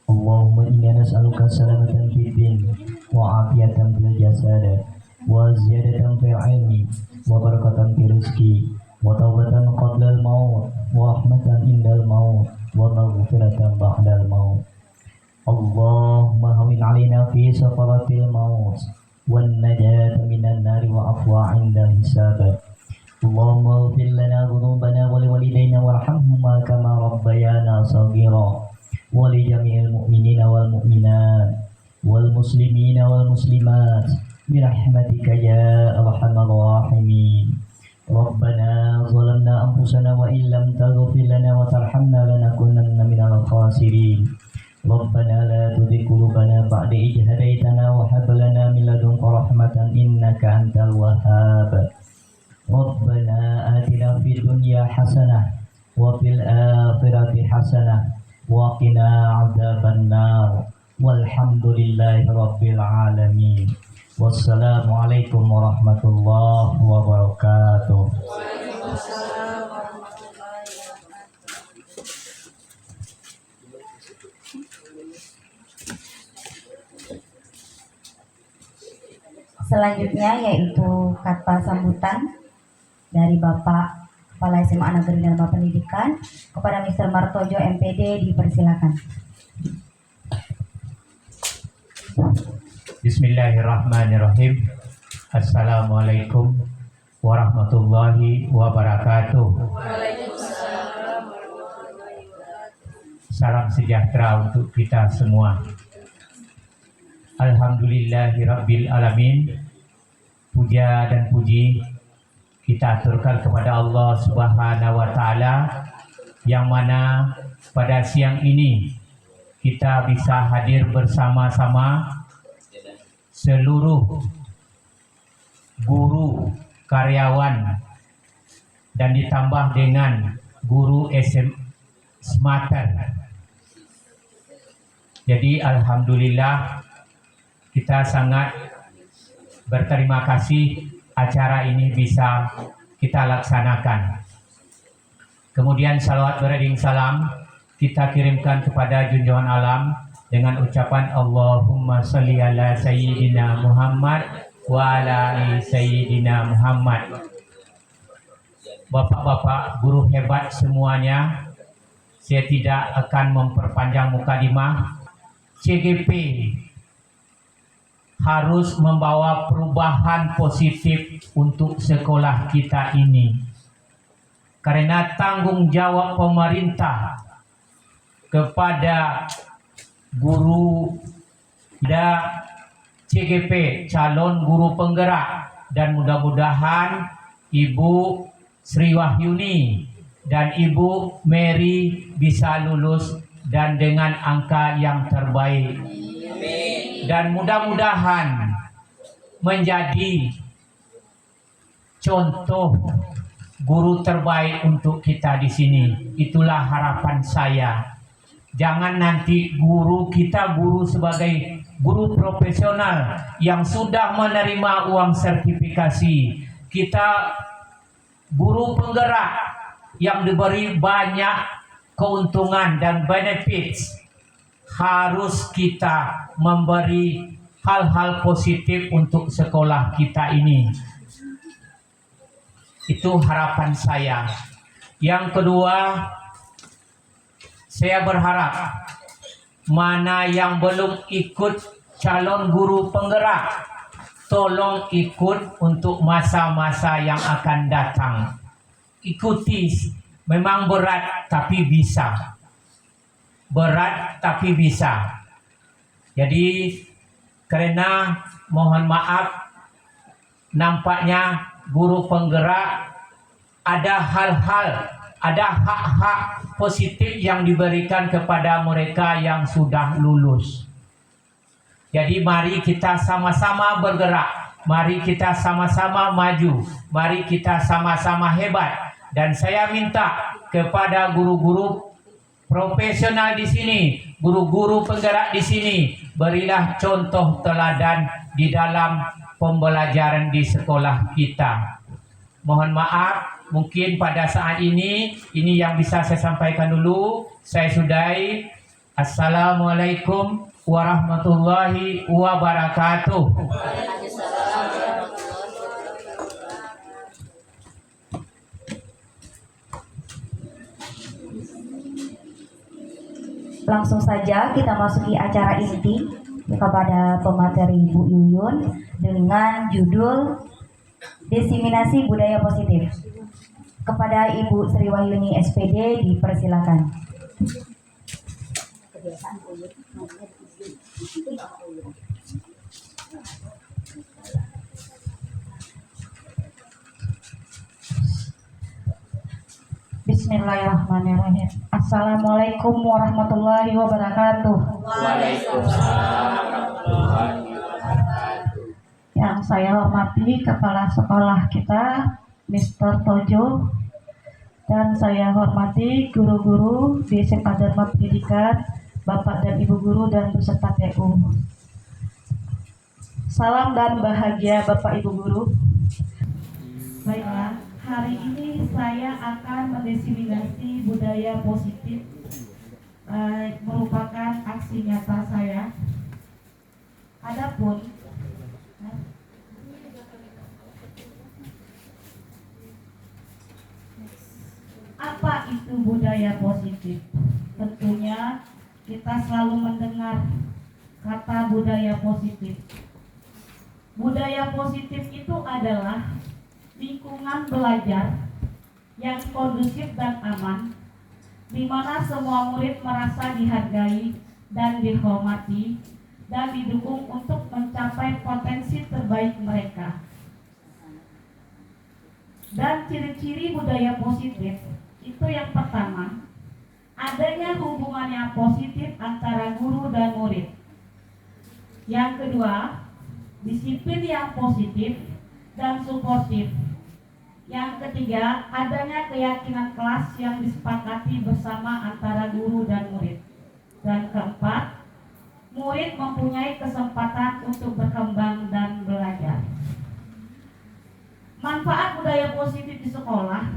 Allahumma inna nas'aluka salamatan fid din wa afiyatan fil jasad wa ziyadatan fil ilmi wa barakatan fil rizqi wa taubatan qabla al maut wa rahmatan indal maut wa maghfiratan ba'dal maut. Allahumma hawin alaina fi safaratil maut wan najata minan nari wa afwa 'inda hisab. Allahumma ighfir lana dhunubana wa liwalidayna warhamhuma kama rabbayana shaghira wa li jami'il mu'minina wal mu'minat wal muslimina wal muslimat bi rahmatika ya arhamar rahimin. Rabbana zalamna anfusana wa illam taghfir lana wa tarhamna lanakunanna minal khasirin. Rabbana la tuzigh qulubana ba'da idh hadaytana wa hab lana min ladunka rahmatan innaka antal wahhab. Rabbana atina fid dunya hasanah wa fil akhirati hasanah wa qina adzabannar. Walhamdulillahi rabbil alamin. Wassalamualaikum warahmatullahi wabarakatuh. Selanjutnya yaitu kata sambutan dari Bapak Kepala SMA Negeri Dharma Pendidikan kepada Mr. Martojo MPD, dipersilakan. Bismillahirrahmanirrahim. Assalamualaikum warahmatullahi wabarakatuh. Salam sejahtera untuk kita semua. Alhamdulillahirabbil alamin. Puja dan puji kita aturkan kepada Allah Subhanahu wa taala yang mana pada siang ini kita bisa hadir bersama-sama seluruh guru, karyawan, dan ditambah dengan guru Smater. Jadi alhamdulillah kita sangat berterima kasih acara ini bisa kita laksanakan. Kemudian salawat beriring salam kita kirimkan kepada junjungan alam dengan ucapan Allahumma sholli ala sayyidina Muhammad wa ala ali sayyidina Muhammad. Bapak-bapak guru hebat semuanya, saya tidak akan memperpanjang mukadimah. CGP harus membawa perubahan positif untuk sekolah kita ini. Karena tanggung jawab pemerintah kepada guru dan CGP, calon guru penggerak, dan mudah-mudahan Ibu Sri Wahyuni dan Ibu Mary bisa lulus dan dengan angka yang terbaik. Dan mudah-mudahan menjadi contoh guru terbaik untuk kita di sini. Itulah harapan saya. Jangan nanti guru kita sebagai guru profesional yang sudah menerima uang sertifikasi. Kita guru penggerak yang diberi banyak keuntungan dan benefits. Harus kita memberi hal-hal positif untuk sekolah kita ini. Itu harapan saya. Yang kedua, saya berharap mana yang belum ikut calon guru penggerak, tolong ikut untuk masa-masa yang akan datang. Ikuti, memang berat tapi bisa. Berat tapi bisa. Jadi karena mohon maaf, nampaknya guru penggerak ada hak-hak positif yang diberikan kepada mereka yang sudah lulus. Jadi mari kita sama-sama bergerak, mari kita sama-sama maju, mari kita sama-sama hebat. Dan saya minta kepada guru-guru profesional di sini, guru-guru penggerak di sini, berilah contoh teladan di dalam pembelajaran di sekolah kita. Mohon maaf, mungkin pada saat ini yang bisa saya sampaikan dulu. Saya sudahi. Assalamualaikum warahmatullahi wabarakatuh. Langsung saja kita masuki acara inti kepada pemateri Bu Yuyun dengan judul Diseminasi Budaya Positif. Kepada Ibu Sri Wahyuni SPD dipersilakan. Bismillahirrahmanirrahim. Assalamualaikum warahmatullahi wabarakatuh. Waalaikumsalam warahmatullahi wabarakatuh. Yang saya hormati Kepala Sekolah kita, Mr. Tojo, dan saya hormati guru-guru di SMA Dharma Pendidikan, Bapak dan Ibu Guru dan beserta TU. Salam dan bahagia Bapak Ibu Guru. Baiklah, hari ini saya akan mendiseminasi budaya positif, merupakan aksi nyata saya. Adapun apa itu budaya positif? Tentunya kita selalu mendengar kata budaya positif. Budaya positif itu adalah lingkungan belajar yang kondusif dan aman, di mana semua murid merasa dihargai dan dihormati dan didukung untuk mencapai potensi terbaik mereka. Dan ciri-ciri budaya positif itu yang pertama, adanya hubungan yang positif antara guru dan murid. Yang kedua, disiplin yang positif dan suportif. Yang ketiga, adanya keyakinan kelas yang disepakati bersama antara guru dan murid. Dan keempat, murid mempunyai kesempatan untuk berkembang dan belajar. Manfaat budaya positif di sekolah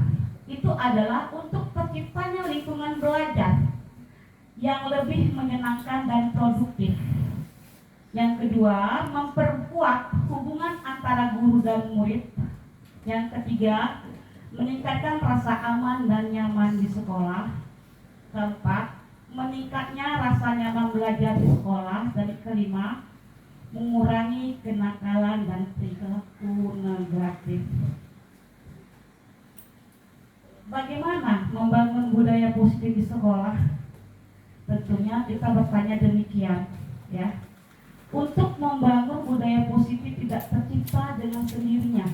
itu adalah untuk terciptanya lingkungan belajar yang lebih menyenangkan dan produktif. Yang kedua, memperkuat hubungan antara guru dan murid. Yang ketiga, meningkatkan rasa aman dan nyaman di sekolah. Keempat, meningkatnya rasa nyaman belajar di sekolah. Dan kelima, mengurangi kenakalan dan perilaku negatif. Bagaimana membangun budaya positif di sekolah? Tentunya kita bertanya demikian, ya. Untuk membangun budaya positif tidak tercipta dengan sendirinya,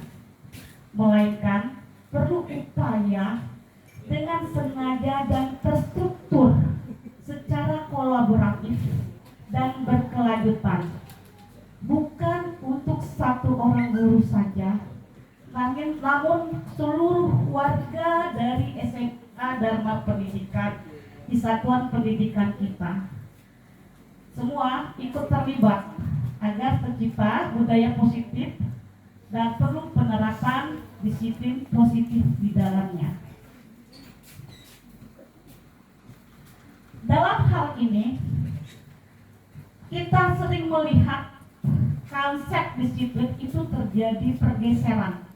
melainkan perlu upaya dengan sengaja dan terstruktur secara kolaboratif dan berkelanjutan. Bukan untuk satu orang guru saja, namun seluruh warga dari SMA Dharma Pendidikan di satuan pendidikan kita. Semua ikut terlibat agar tercipta budaya positif dan perlu penerapan disiplin positif di dalamnya. Dalam hal ini, kita sering melihat konsep disiplin itu terjadi pergeseran.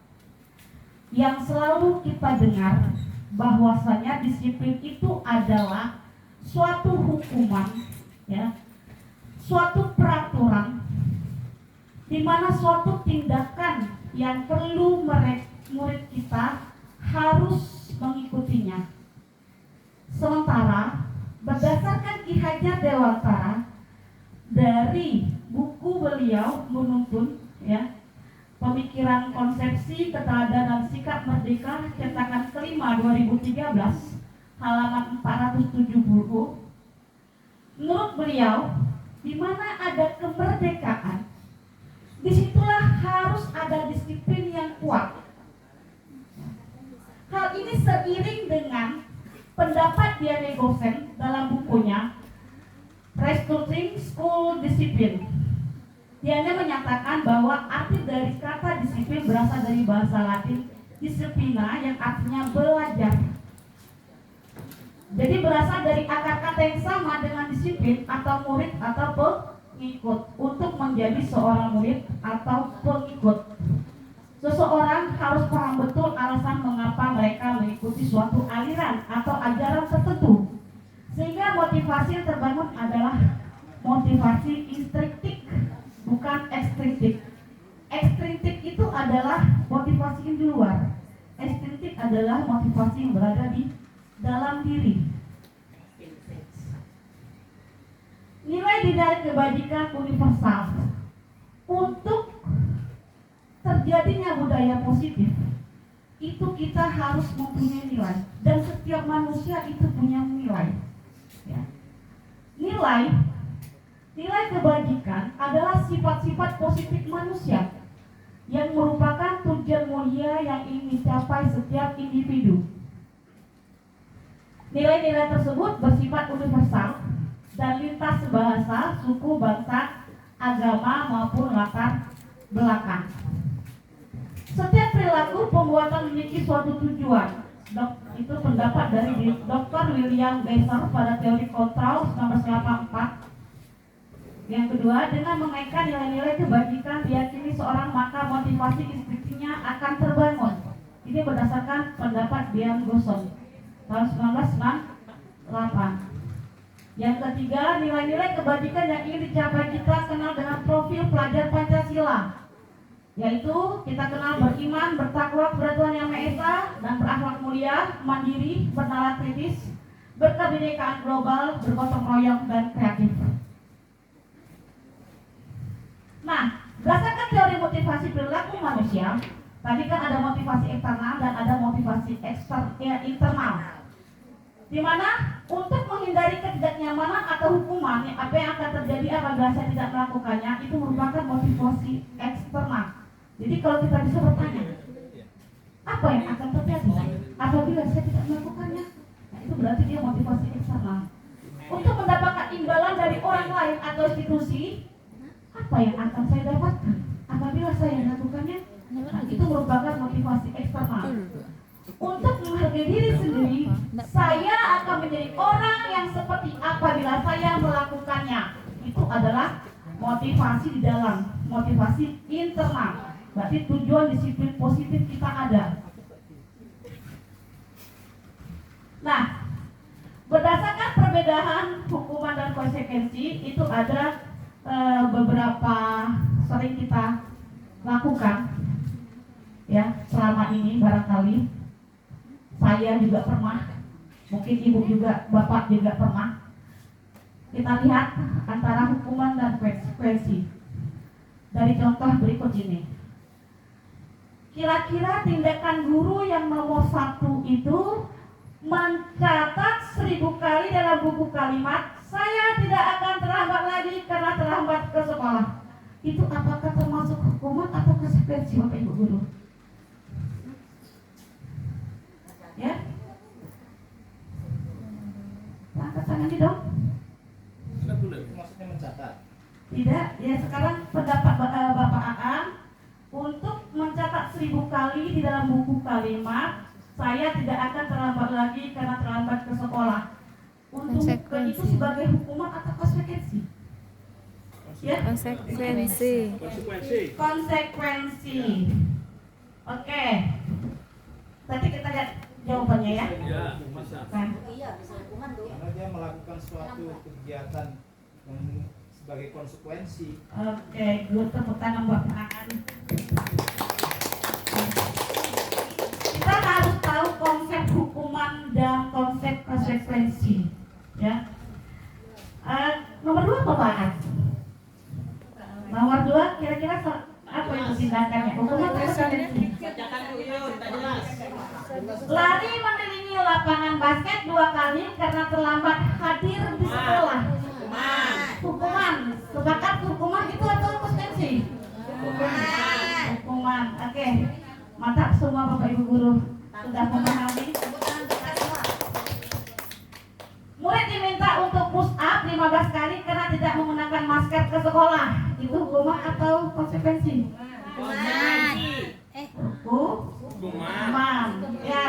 Yang selalu kita dengar bahwasanya disiplin itu adalah suatu hukuman, ya, suatu peraturan, di mana suatu tindakan yang perlu murid kita harus mengikutinya. Sementara berdasarkan Ki Hajar Dewantara dari buku beliau menuntun, ya, Pemikiran Konsepsi Keteladanan Sikap Merdeka cetakan kelima 2013 halaman 470. Menurut beliau, di mana ada kemerdekaan, disitulah harus ada disiplin yang kuat. Hal ini seiring dengan pendapat Diane Gosen dalam bukunya Restructuring School Discipline. Diane menyatakan bahwa arti dari kata disiplin berasal dari bahasa Latin disciplina yang artinya belajar. Jadi berasal dari akar kata yang sama dengan disiplin atau murid atau pengikut. Untuk menjadi seorang murid atau pengikut, seseorang harus paham betul alasan mengapa mereka mengikuti suatu aliran atau ajaran tertentu, sehingga motivasi yang terbangun adalah motivasi intrinsik, bukan ekstrinsik. Ekstrinsik itu adalah motivasi yang di luar. Ekstrinsik adalah motivasi yang berada di dalam diri. Nilai dari kebajikan universal. Untuk terjadinya budaya positif, itu kita harus mempunyai nilai, dan setiap manusia itu punya nilai, ya. Nilai kebajikan adalah sifat-sifat positif manusia yang merupakan tujuan mulia yang ingin dicapai setiap individu. Nilai-nilai tersebut bersifat universal dan lintas bahasa, suku, bangsa, agama maupun latar belakang. Setiap perilaku pembuatan memiliki suatu tujuan. Itu pendapat dari Dr. William Besser pada teori kontrol 1984. Yang kedua, dengan mengaitkan nilai-nilai kebajikan diyakini seorang, maka motivasi instruksinya akan terbangun. Ini berdasarkan pendapat Diane Gosen tahun 1998. Yang ketiga, nilai-nilai kebajikan yang ingin dicapai kita kenal dengan profil pelajar Pancasila, yaitu kita kenal beriman, bertakwa kepada Tuhan Yang Maha Esa, dan berakhlak mulia, mandiri, bernalar kritis, berkebinekaan global, bergotong royong, dan kreatif. Nah, berdasarkan teori motivasi perilaku manusia, tadi kan ada motivasi eksternal dan ada motivasi internal. Di mana untuk menghindari ketidaknyamanan atau hukuman, apa yang akan terjadi apabila saya tidak melakukannya, itu merupakan motivasi eksternal. Jadi kalau kita bisa bertanya, apa yang akan terjadi apabila saya tidak melakukannya? Nah, itu berarti dia motivasi eksternal. Untuk mendapatkan imbalan dari orang lain atau institusi, apa yang akan saya dapatkan apabila saya melakukannya? Nah, itu merupakan motivasi eksternal. Untuk menghargai diri sendiri, saya akan menjadi orang yang seperti apabila saya melakukannya. Itu adalah motivasi di dalam, motivasi internal. Berarti tujuan disiplin positif kita ada. Nah, berdasarkan perbedaan hukuman dan konsekuensi, itu ada beberapa sering kita lakukan ya selama ini. Barangkali saya juga pernah, mungkin ibu juga, bapak juga pernah. Kita lihat antara hukuman dan konsekuensi dari contoh berikut ini. Kira-kira tindakan guru yang nomor 1 itu mencatat 1000 kali dalam buku kalimat, saya tidak akan terlambat lagi karena terlambat ke sekolah. Itu apakah termasuk hukuman atau konsekuensi Bapak Ibu guru? Ya? Angkat tangan dong. Maksudnya mencatat. Tidak, ya sekarang pendapat Bapak Aan untuk mencatat 1000 kali di dalam buku kalimat, saya tidak akan terlambat lagi karena terlambat ke sekolah. Untuk itu sebagai hukuman atau konsekuensi? Ya? Konsekuensi. Konsekuensi. Oke. Nanti kita lihat jawabannya ya. Iya, bisa. Nah, Karena dia melakukan suatu kegiatan yang sebagai konsekuensi. oke, gue tepuk tangan Bapak Aan. Kita harus tahu konsep hukuman dan konsep konsekuensi, ya. Nomor 2 apa Pak Aan? Nomor 2 kira-kira apa itu tindakannya? Hukuman atau konsekuensi? Lari mengelilingi lapangan basket 2 kali karena terlambat hadir di sekolah. Hukuman. Sepakat hukuman itu atau konsekuensi? Hukuman. Oke. Mantap semua Bapak Ibu guru sudah memahami. Murid diminta untuk push up 15 kali karena tidak menggunakan masker ke sekolah. Itu hukuman atau konsekuensi? Hukuman. Ya.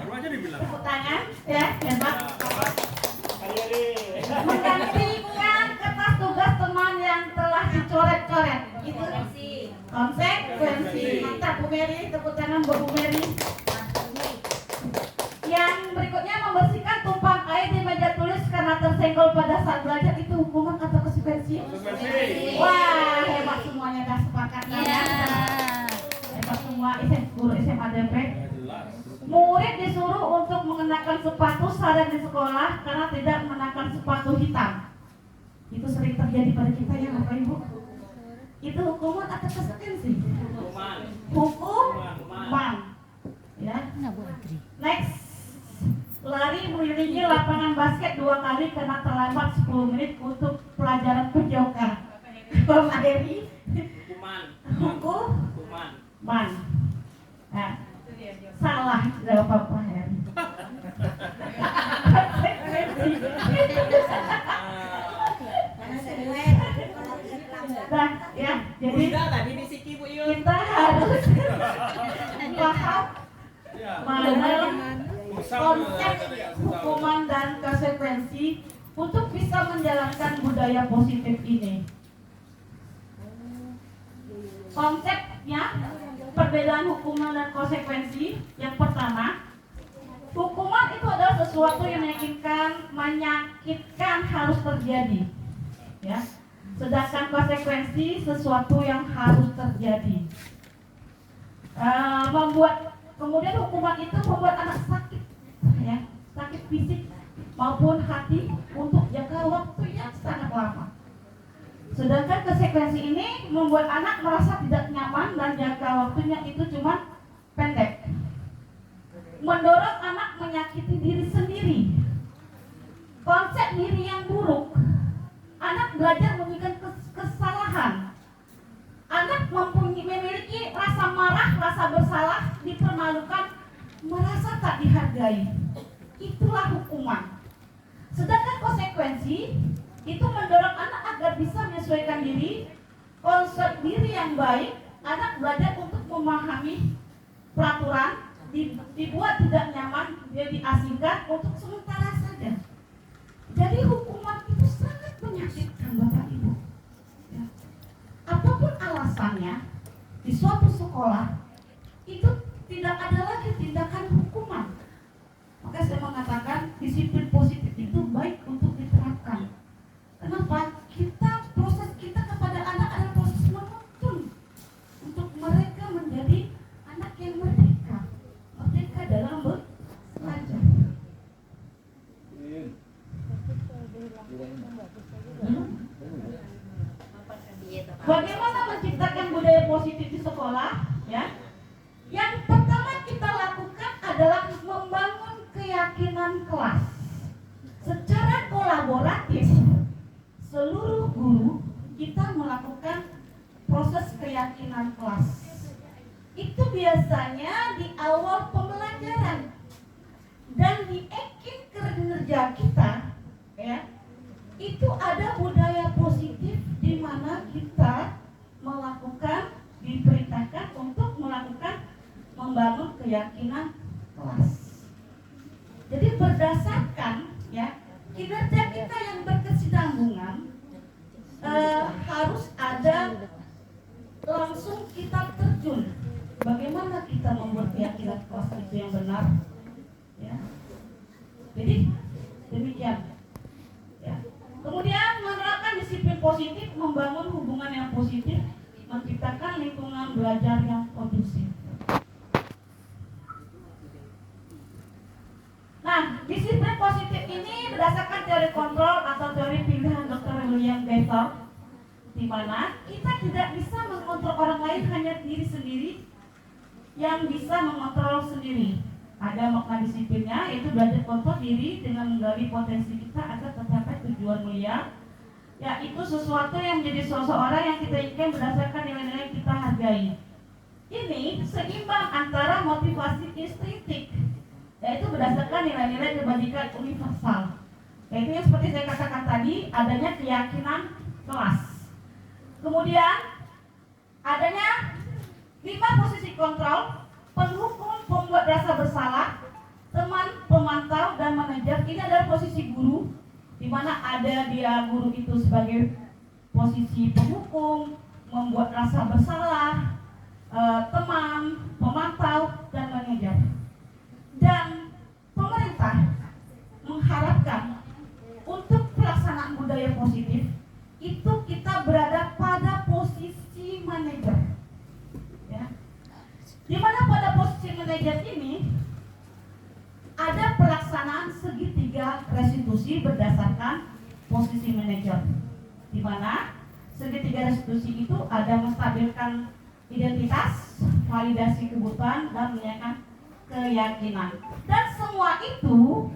Baru aja dibilang. Tepuk tangan. Ya, hebat. Menggantikan kertas tugas teman yang telah dicoret-coret. Itu konsekuensi. Mantap Bu Mary, tepuk tangan buat Bu Mary. Yang berikutnya membersihkan tumpahan air di meja tulis karena tersenggol pada saat belajar. Itu hukuman atau konsekuensi? Wah, hebat semuanya, dah sepakat ya. Hebat semua guru SMA DP. Murid disuruh untuk mengenakan sepatu sarung di sekolah karena tidak mengenakan sepatu hitam. Itu sering terjadi pada kita ya Bapak Ibu. Itu hukuman atau konsekuensi? Hukuman. Ya. Next. Lari mengelilingi lapangan basket 2 kali karena terlambat 10 menit untuk pelajaran penjokan. Bapak Heri. Hukuman. Nah, salah jawab Bapak Heri. Nah, ya, jadi kita harus paham mana konsep hukuman dan konsekuensi untuk bisa menjalankan budaya positif ini. Konsepnya, perbedaan hukuman dan konsekuensi. Yang pertama, hukuman itu adalah sesuatu yang menyakitkan harus terjadi, ya. Sedangkan konsekuensi sesuatu yang harus terjadi. Kemudian hukuman itu membuat anak sakit, ya, sakit fisik maupun hati untuk jangka waktu yang sangat lama. Sedangkan konsekuensi ini membuat anak merasa tidak nyaman dan jangka waktunya itu cuma pendek. Mendorong anak menyakiti diri sendiri. Konsep diri yang buruk. Anak belajar memiliki kesalahan. Anak memiliki rasa marah, rasa bersalah, dipermalukan, merasa tak dihargai. Itulah hukuman. Sedangkan konsekuensi itu mendorong anak agar bisa menyesuaikan diri. Konsep diri yang baik, anak belajar untuk memahami peraturan, dibuat tidak nyaman, dia diasingkan untuk sementara saja. Jadi hukuman itu sangat menyakitkan Bapak Ibu. Ya. Apapun alasannya, di suatu sekolah itu tidak ada lagi tindakan hukuman. Maka saya mengatakan disiplin positif itu baik untuk diterapkan. Kenapa? Proses kita kepada anak adalah proses bagaimana menciptakan budaya positif di sekolah? Ya, yang pertama kita lakukan adalah membangun keyakinan kelas. Secara kolaboratif, seluruh guru kita melakukan proses keyakinan kelas. Itu biasanya di awal pembelajaran dan di akhir kinerja kita, ya, itu ada budaya positif di mana kita melakukan, diperintahkan untuk melakukan membangun keyakinan kelas. Jadi berdasarkan, ya, kinerja kita yang berkesinambungan, harus ada langsung kita terjun. Bagaimana kita membuat keyakinan kelas itu yang benar, ya. Jadi demikian, ya. Kemudian menerapkan disiplin positif, membangun hubungan yang positif, menciptakan lingkungan belajar yang kondusif. Nah, disiplin positif ini berdasarkan teori kontrol atau teori pilihan Dr. William Bethel, di mana kita tidak bisa mengontrol orang lain, hanya diri sendiri yang bisa mengontrol sendiri. Ada makna disiplinnya, yaitu belajar kontrol diri dengan menggali potensi kita agar tercapai tujuan mulia, yaitu sesuatu yang menjadi seseorang yang kita inginkan berdasarkan nilai-nilai yang kita hargai. Ini seimbang antara motivasi instinktif, yaitu berdasarkan nilai-nilai kebajikan universal, yaitu yang seperti saya katakan tadi, adanya keyakinan kelas. Kemudian adanya 5 posisi kontrol: penghukum, pembuat rasa bersalah, teman, pemantau, dan manajer. Ini adalah posisi guru, di mana ada dia guru itu sebagai posisi penghukum, membuat rasa bersalah, teman, pemantau, dan manajer. Dan pemerintah mengharapkan untuk pelaksanaan budaya positif itu kita berada pada posisi manajer, ya. Di mana pada posisi manajer ini ada pelaksanaan segitiga restitusi berdasarkan posisi manajer, di mana segitiga restitusi itu ada menstabilkan identitas, validasi kebutuhan, dan menanyakan keyakinan. Dan semua itu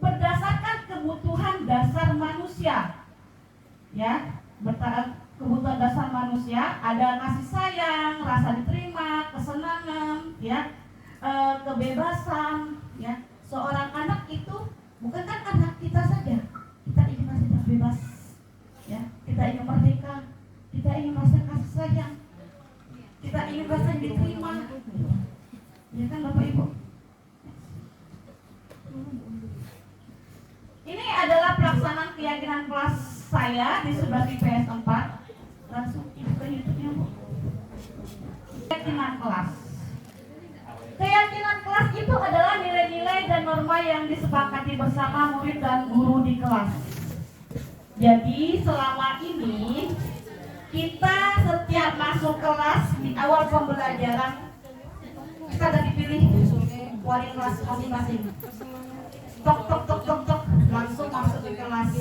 berdasarkan kebutuhan dasar manusia, ya. Kebutuhan dasar manusia ada kasih sayang, rasa diterima, kesenangan, ya, kebebasan, ya. Seorang anak itu bukan kan anak kita saja, kita ingin merasa bebas, ya. Kita ingin merdeka, kita ingin merasa kasih sayang, kita ingin merasa diterima, ya kan Bapak Ibu. Ini adalah pelaksanaan keyakinan kelas saya di sebelah IPS 4. Langsung ibu ke YouTube-nya, Bu. Keyakinan kelas. Keyakinan kelas itu adalah nilai-nilai dan norma yang disepakati bersama murid dan guru di kelas. Jadi selama ini kita setiap masuk kelas di awal pembelajaran kita ada dipilih wali kelas masing-masing. Tok tok tok tok tok, langsung masuk ke kelas.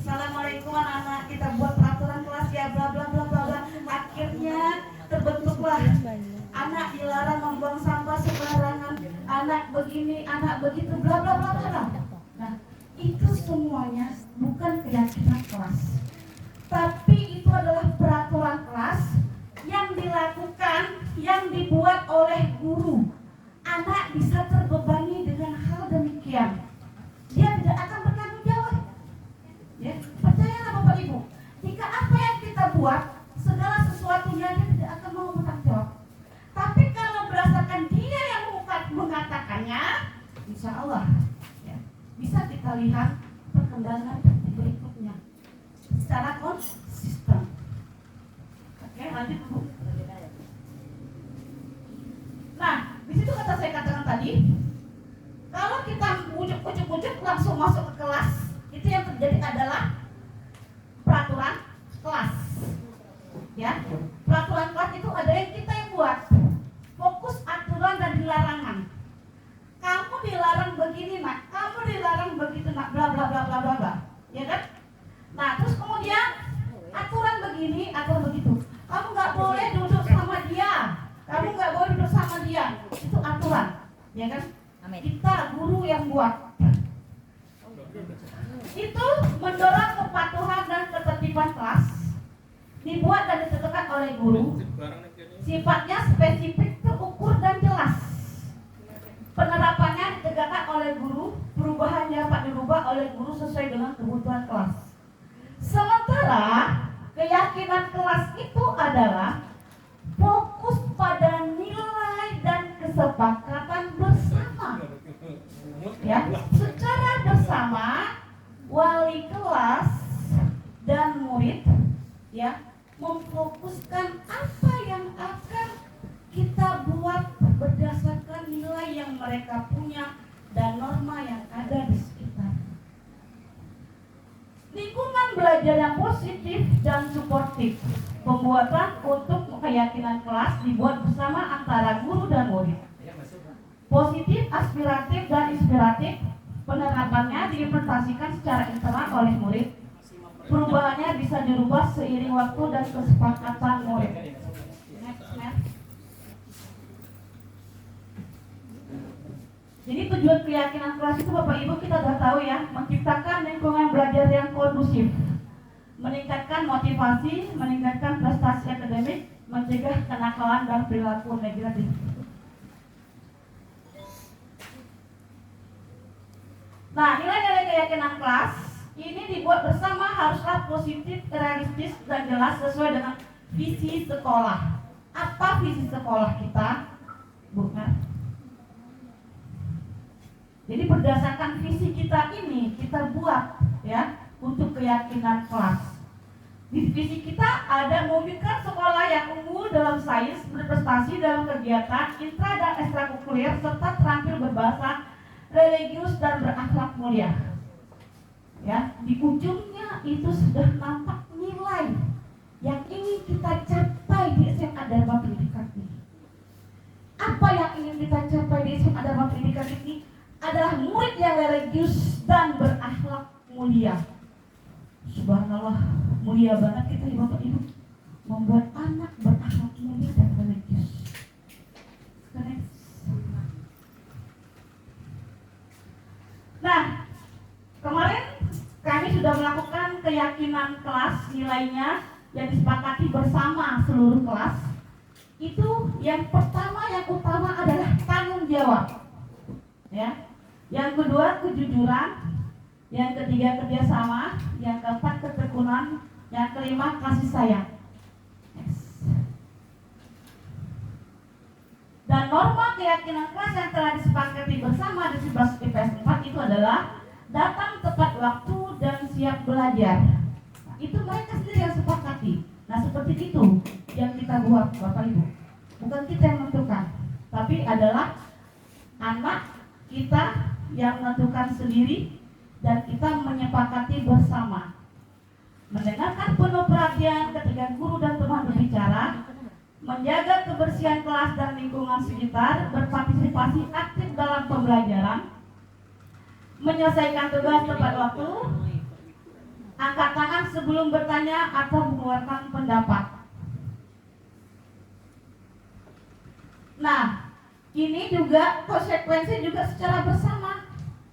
Assalamualaikum anak-anak, kita buat peraturan kelas ya, bla bla bla bla bla. Akhirnya terbentuklah anak dilarang membuang sampah sembarangan, anak begini, anak begitu, bla bla bla bla. Nah, itu semuanya bukan keyakinan kelas, tapi itu adalah peraturan kelas yang dilakukan, yang dibuat oleh guru. Anak bisa terbebani dengan hal demikian, dia tidak akan bertanggung jawab, ya. Percayalah Bapak Ibu, jika apa yang kita buat segala sesuatunya dia tidak akan mau bertanggung jawab. Tapi kalau berdasarkan dia yang mengatakannya, insya Allah, ya, bisa kita lihat perkembangan berikutnya secara konsisten. Oke, lanjut Bu. Nah, di situ kata saya katakan tadi, kalau kita ujuk-ujuk langsung masuk ke kelas, itu yang terjadi adalah peraturan kelas, ya. Peraturan kelas itu ada yang kita yang buat, fokus aturan dan dilarangan. Kamu dilarang begini nak, kamu dilarang begitu nak, bla bla bla bla bla bla, ya kan? Nah terus kemudian aturan begini, aturan begitu. dibuat. Itu mendorong kepatuhan dan ketertiban kelas, dibuat dan ditentukan oleh guru. Sifatnya spesifik, terukur dan jelas. Penerapannya ditegakkan oleh guru, perubahannya dapat dirubah oleh guru sesuai dengan kebutuhan kelas. Sementara keyakinan kelas itu adalah fokus pada nilai dan kesepakatan bersama. Ya, secara bersama wali kelas dan murid ya memfokuskan apa yang akan kita buat berdasarkan nilai yang mereka punya dan norma yang ada di sekitar. Lingkungan belajar yang positif dan suportif. Pembuatan untuk keyakinan kelas dibuat bersama antara guru dan murid. Positif, aspiratif, dan inspiratif. Penerapannya diimplementasikan secara internal oleh murid. Perubahannya bisa dirubah seiring waktu dan kesepakatan murid. Jadi tujuan keyakinan kelas itu Bapak Ibu kita sudah tahu ya, menciptakan lingkungan belajar yang kondusif, meningkatkan motivasi, meningkatkan prestasi akademik, mencegah kenakalan dan perilaku negatif. Nah, nilai-nilai keyakinan kelas ini dibuat bersama haruslah positif, realistis, dan jelas sesuai dengan visi sekolah. Apa visi sekolah kita? Bukan. Jadi berdasarkan visi kita ini kita buat ya untuk keyakinan kelas. Di visi kita ada mewujudkan sekolah yang unggul dalam sains, berprestasi dalam kegiatan intra dan ekstrakurikuler serta terampil berbahasa, religius dan berakhlak mulia. Ya, di ujungnya itu sudah nampak nilai yang ingin kita capai di SMA Dharma Pendidikan ini. Apa yang ingin kita capai di SMA Dharma Pendidikan ini adalah murid yang religius dan berakhlak mulia. Subhanallah, mulia banget kita ya Bapak Ibu, membuat anak berakhlak mulia dan religius. Nah, kemarin kami sudah melakukan keyakinan kelas, nilainya yang disepakati bersama seluruh kelas. Itu yang pertama, yang utama adalah tanggung jawab. Ya. Yang kedua kejujuran, yang ketiga kerjasama, yang keempat ketekunan, yang kelima kasih sayang. Dan norma keyakinan kelas yang telah disepakati bersama di 11 IPS 4 itu adalah datang tepat waktu dan siap belajar. Nah, itu mereka sendiri yang sepakati. Nah, seperti itu yang kita buat Bapak Ibu. Bukan kita yang menentukan, tapi adalah anak kita yang menentukan sendiri dan kita menyepakati bersama. Mendengarkan penuh perhatian ketika guru dan teman berbicara, menjaga kebersihan kelas dan lingkungan sekitar, berpartisipasi aktif dalam pembelajaran, menyelesaikan tugas tepat waktu, angkat tangan sebelum bertanya atau mengeluarkan pendapat. Nah, ini juga konsekuensi juga secara bersama,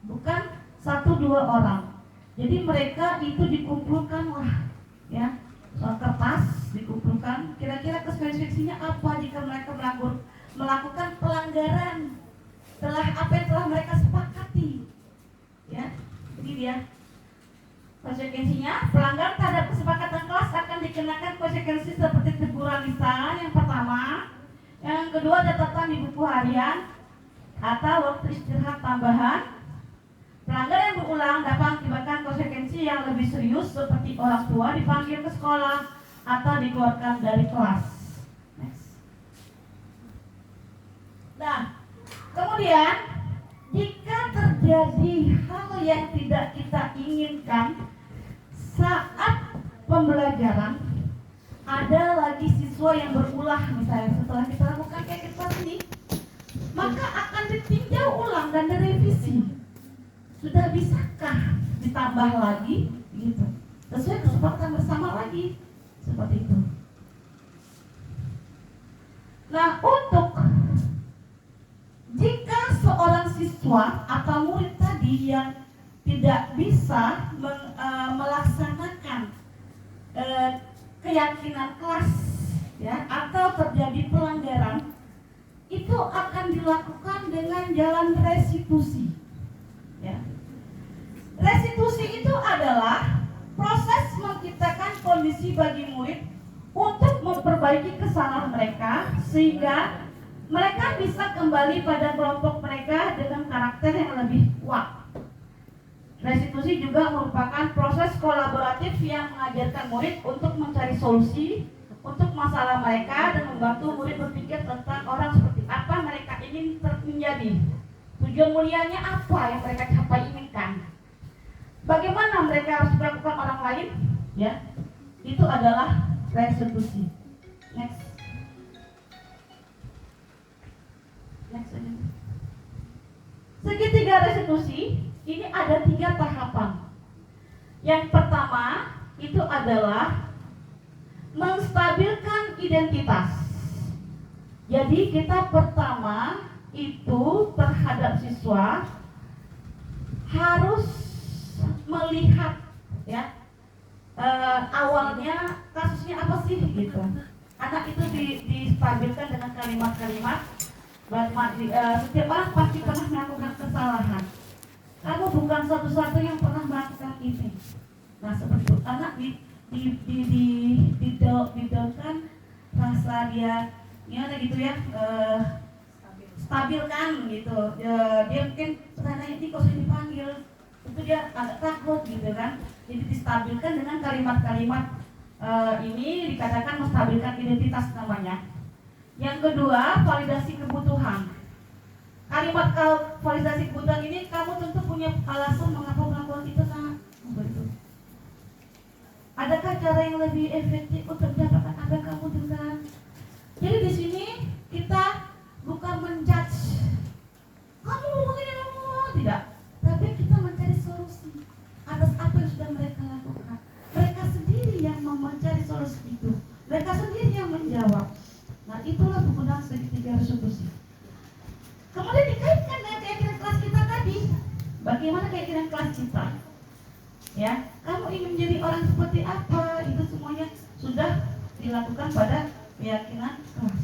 bukan 1-2 orang. Jadi mereka itu dikumpulkan lah, ya, kertas dikumpulkan. Kira-kira konsekuensinya apa jika mereka melakukan pelanggaran telah apa yang telah mereka sepakati, ya. Ini dia konsekuensinya. Pelanggar terhadap kesepakatan kelas akan dikenakan konsekuensi seperti teguran lisan yang pertama. Yang kedua, catatan di buku harian atau waktu istirahat tambahan. Pelanggar yang berulang dapat mengakibatkan konsekuensi yang lebih serius seperti orang tua dipanggil ke sekolah atau dikeluarkan dari kelas. Next. Nah, kemudian jika terjadi hal yang tidak kita inginkan saat pembelajaran, ada lagi siswa yang berulah misalnya setelah kita lakukan kayak kita ini, maka akan ditinjau ulang dan direvisi. Sudah bisakah ditambah lagi gitu, sesuai kesepakatan bersama lagi seperti itu. Nah, untuk jika seorang siswa atau murid tadi pribadi yang tidak bisa melaksanakan keyakinan kelas, ya, atau terjadi pelanggaran, itu akan dilakukan dengan jalan restitusi. Ya. Restitusi itu adalah proses menciptakan kondisi bagi murid untuk memperbaiki kesalahan mereka sehingga mereka bisa kembali pada kelompok mereka dengan karakter yang lebih kuat. Restitusi juga merupakan proses kolaboratif yang mengajarkan murid untuk mencari solusi untuk masalah mereka dan membantu murid berpikir tentang orang seperti apa mereka ingin menjadi. Tujuan mulianya apa yang mereka capai inginkan. Bagaimana mereka harus melakukan orang lain? Ya, itu adalah restitusi. Next. Segitiga restitusi ini ada 3 tahapan. Yang pertama itu adalah menstabilkan identitas. Jadi kita pertama itu terhadap siswa harus melihat, ya, awalnya kasusnya apa sih gitu. Anak itu distabilkan dengan kalimat-kalimat. Setiap orang pasti pernah melakukan kesalahan. Kamu bukan satu-satu yang pernah melakukan ini. Nah, seperti itu. Anak didorkan rasa dia gimana gitu ya, stabilkan gitu. Dia mungkin pertanyaan ini kok saya dipanggil, itu dia agak takut gitu kan. Jadi distabilkan dengan kalimat-kalimat ini dikatakan menstabilkan identitas namanya. Yang kedua, validasi kebutuhan. Kalimat validasi kebutuhan ini kamu tentu punya alasan mengapa melakukan itu, nak. Betul. Adakah cara yang lebih efektif untuk mendapatkan apa yang kamu dengar? Jadi di sini kita bukan menjudge. Kamu begini, kamu tidak. Tapi kita mencari solusi atas apa yang sudah mereka lakukan. Mereka sendiri yang mencari solusi itu. Mereka sendiri yang menjawab. Nah, itulah penggunaan segitiga restitusi. Kemudian dikaitkan dengan keyakinan kelas kita tadi. Bagaimana keyakinan kelas kita? Ya, kamu ingin menjadi orang seperti apa? Itu semuanya sudah dilakukan pada keyakinan kelas.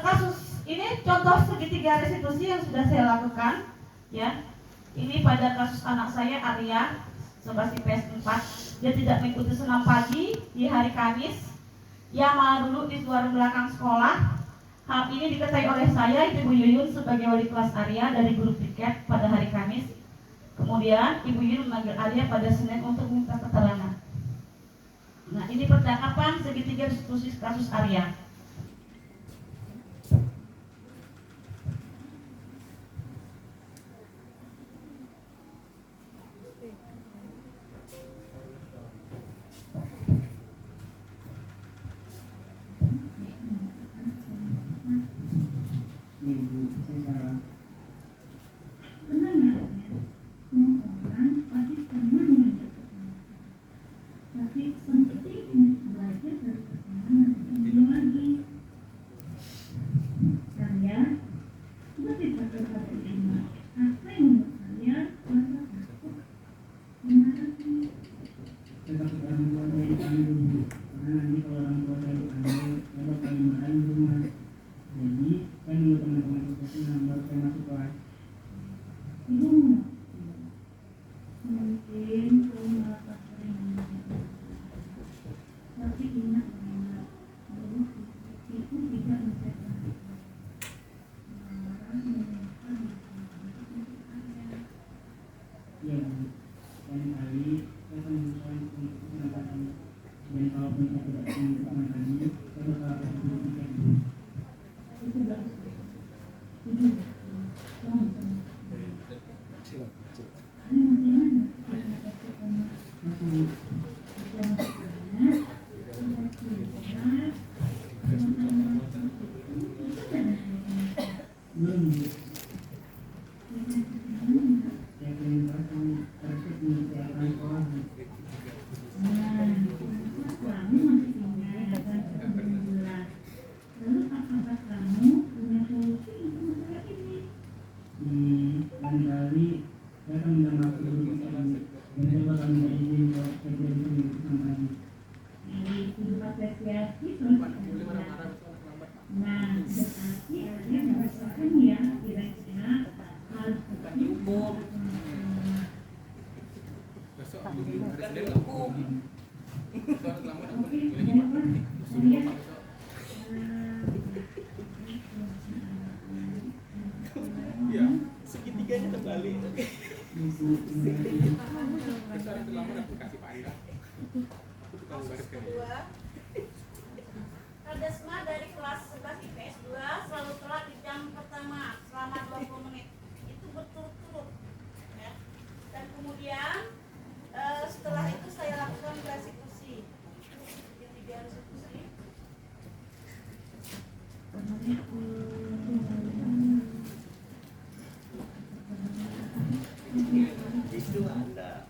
Kasus ini contoh segitiga restitusi yang sudah saya lakukan. Ya, ini pada kasus anak saya Arya, sebagai PS4. Dia tidak mengikuti senam pagi di hari Kamis. Ia malah duduk di ruang belakang sekolah. Hal ini diketahui oleh saya, Ibu Yuyun, sebagai wali kelas Arya dari grup piket pada hari Kamis. Kemudian Ibu Yuyun memanggil Arya pada Senin untuk meminta keterangan. Nah, ini percakapan segitiga restitusi kasus Arya. apresiasi terus ada. Nah, berarti ada merasakan ya kira-kira harus Ya, segitiganya terbalik. Kecuali terlambat aku kasih panjang. Kedua, Radesma dari kelas 11 IPS 2 selalu telat di jam pertama selama 20 menit. Itu berturut-turut. Ya. Dan kemudian setelah itu saya lakukan restitusi. Ketiga restitusi. Itu Anda.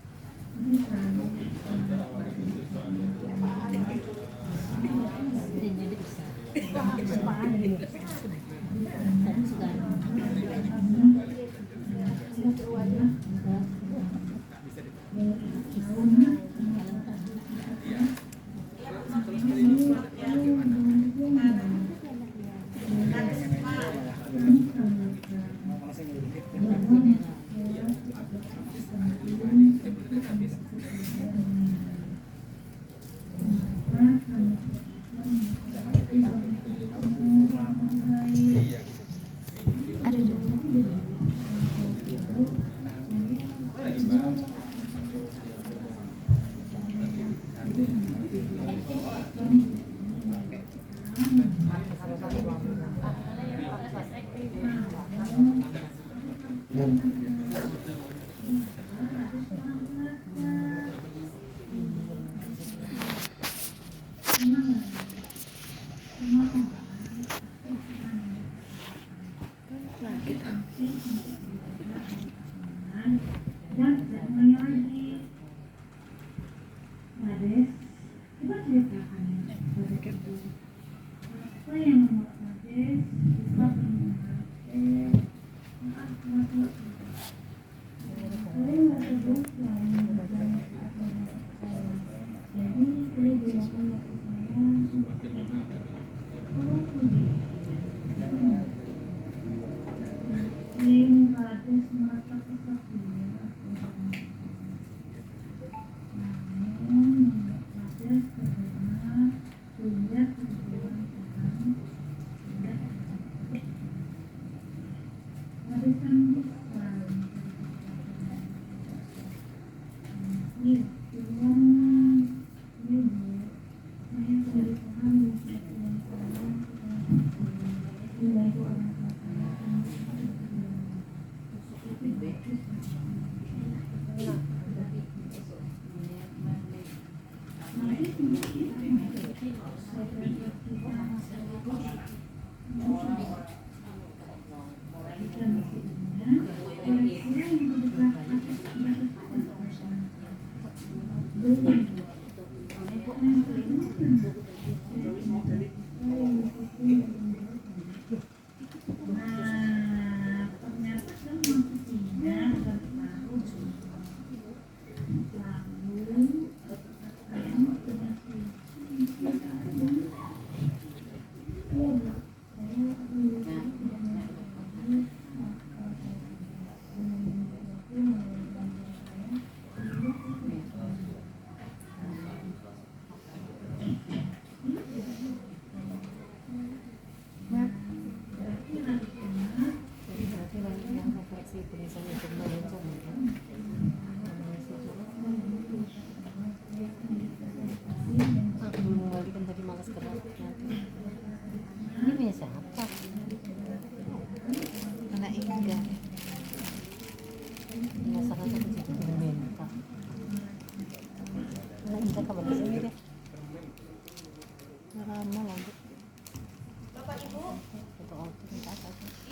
Bapak Ibu,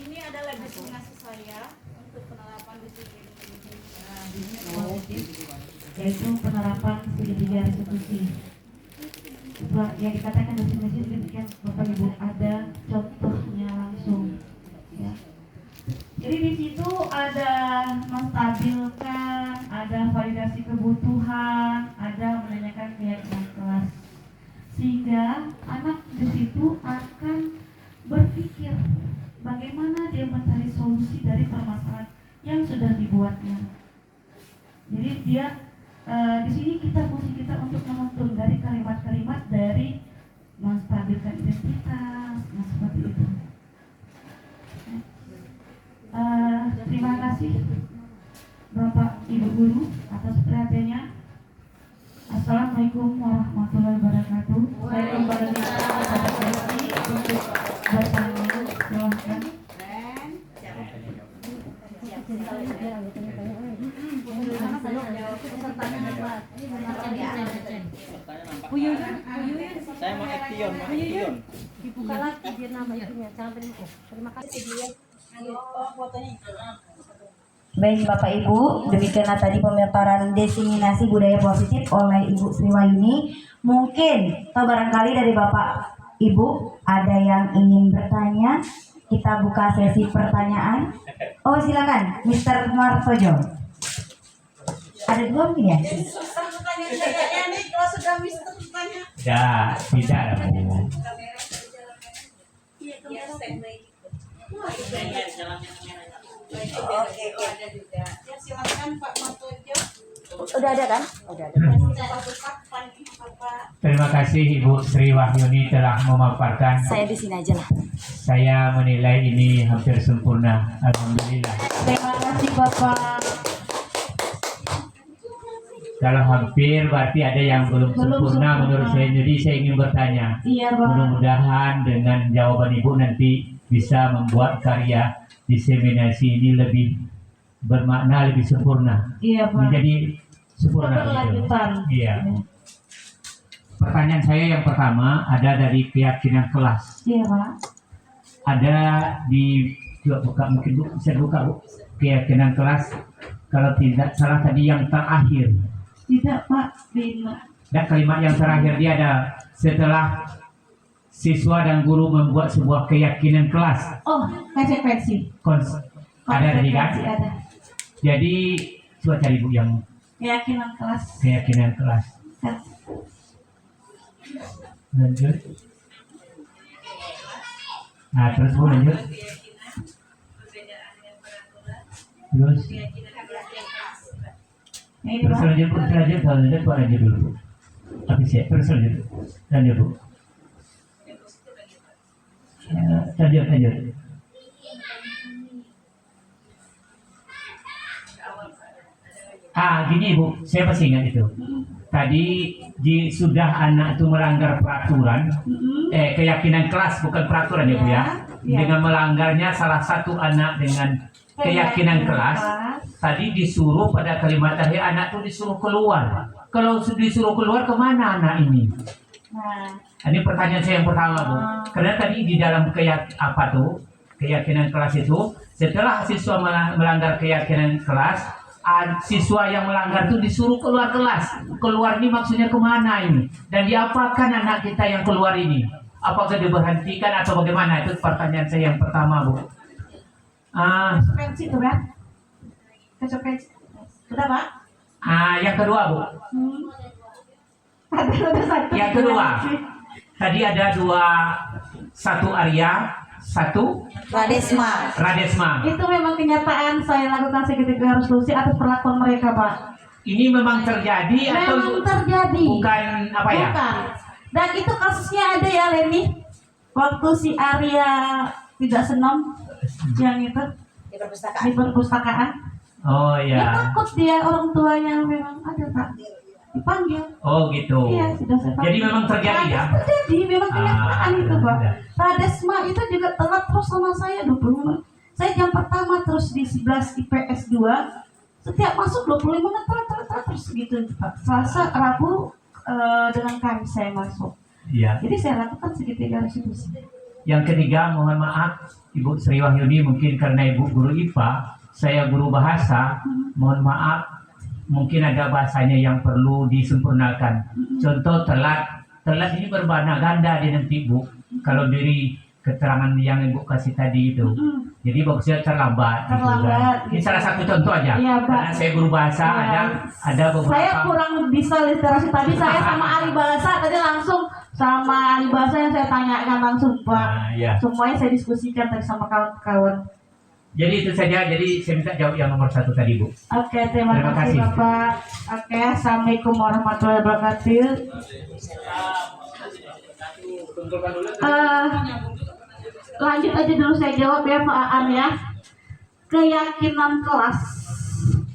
ini adalah destinasi saya untuk penerapan disiplin yaitu penerapan studi 3 restitusi. Yang dikatakan destinasi demikian Bapak Ibu, ada contohnya langsung ya. Jadi di situ ada menstabilkan, ada validasi kebutuhan, ada menanyakan keyakinan kelas, sehingga sehingga anak di situ akan berpikir bagaimana dia mencari solusi dari permasalahan yang sudah dibuatnya. Jadi dia di sini fungsi kita untuk menuntun dari kalimat-kalimat dari menstabilkan identitas, nah seperti itu. Terima kasih Bapak Ibu Guru atas perhatiannya. Assalamualaikum warahmatullahi wabarakatuh. Saya kembali kepada Sesi untuk bertanya. Silahkan. Saya mau Ektion, Dibuka lagi biar nama itunya. Jangan berhenti. Terima kasih. Baik Bapak Ibu, demikianlah tadi pemaparan diseminasi budaya positif oleh Ibu Sri Wahyuni. Mungkin atau barangkali dari Bapak Ibu ada yang ingin bertanya. Kita buka sesi pertanyaan. Oh silakan, Mr. Martojo. Ada dua mungkin ya? Susah tanya saya nih kalau sudah Mister tanya. Ya, tidak ada Bu. Oke. Ya silakan Pak Martojo. Udah ada kan? Udah ada. Terima kasih Ibu Sri Wahyuni telah memaparkan. Saya di sini aja lah. Saya menilai ini hampir sempurna. Alhamdulillah. Terima kasih Bapak. Kalau hampir berarti ada yang belum sempurna menurut saya. Jadi saya ingin bertanya. Iya Pak. Mudah-mudahan dengan jawaban Ibu nanti bisa membuat karya diseminasi ini lebih bermakna, lebih sempurna. Iya Pak. Menjadi sempurna. Keberlanjutan. Iya. Pertanyaan saya yang pertama ada dari keyakinan kelas. Iya Pak. Ada di coba buka, mungkin Bu bisa buka Bu, keyakinan kelas kalau tidak salah tadi yang terakhir. Tidak Pak. Bina. Dan kalimat yang terakhir dia ada setelah siswa dan guru membuat sebuah keyakinan kelas. Oh, konsekuensi. Ada tadi kan? Konsekuensi ada. Jadi coba cari Bu yang Keyakinan kelas. keyakinan kelas. Lanjut. Nah terus Bu lanjut. Terus. Terus lanjut Bu, lanjut Bu, lanjut dulu Bu. Tapi siap, terus lanjut Bu. Lanjut. Gini Bu, saya masih ingat itu. Tadi sudah anak itu melanggar peraturan, keyakinan kelas bukan peraturan ya Bu ya. Dengan melanggarnya salah satu anak dengan keyakinan kelas, tadi disuruh pada kalimat terakhir anak itu disuruh keluar. Kalau disuruh keluar kemana anak ini? Ini pertanyaan saya yang pertama Bu. Karena tadi di dalam keyakinan kelas itu, setelah siswa melanggar keyakinan kelas, siswa yang melanggar itu disuruh keluar kelas. Keluar ini maksudnya kemana ini? Dan diapakan anak kita yang keluar ini? Apakah diberhentikan atau bagaimana? Itu pertanyaan saya yang pertama Bu. Konsekuensi itu kan? Konsekuensi. Sudah Pak? Yang kedua Bu. Yang kedua, tadi ada satu Arya, satu Radesma. Itu memang kenyataan saya lakukan seketika resolusi atas perlakuan mereka Pak. Ini memang terjadi atau memang terjadi? Bukan apa ya? Bukan. Dan itu kasusnya ada ya Leni. Waktu si Arya tidak senang yang itu di perpustakaan. Oh Ya ya. takut dia orang tuanya memang ada Pak. Dipanggil. Oh gitu. Iya, sudah saya panggil. Jadi memang terjadi ya? Terjadi, memang kenyataan itu Pak. Ya. Radesma itu juga telat terus sama saya 20 menit. Saya jam pertama terus di 11 IPS 2. Setiap masuk 25 menit terus gitu Pak. Selasa, Rabu dengan Kamis saya masuk. Iya. Jadi saya lakukan segitiga resolusi. Yang ketiga, mohon maaf Ibu Sri Wahyuni, mungkin karena Ibu guru IPA, saya guru bahasa, mohon maaf mungkin ada bahasanya yang perlu disempurnakan. Contoh telat ini bermakna ganda di nanti Bu. Kalau dari keterangan yang Ibu kasih tadi itu, jadi maksudnya terlambat. Ini salah satu contoh aja. Iya, karena saya guru bahasa, ada beberapa. Saya kurang bisa literasi tadi, saya sama ahli bahasa tadi langsung sama ahli bahasa yang saya tanyakan langsung Pak. Nah, ya. Semuanya saya diskusikan tadi sama kawan-kawan. Jadi itu saja. Jadi saya minta jawab yang nomor 1 tadi, Bu. Oke, terima kasih Bapak. Oke, assalamualaikum warahmatullahi wabarakatuh. Lanjut aja dulu saya jawab ya Pak Aan ya. Keyakinan kelas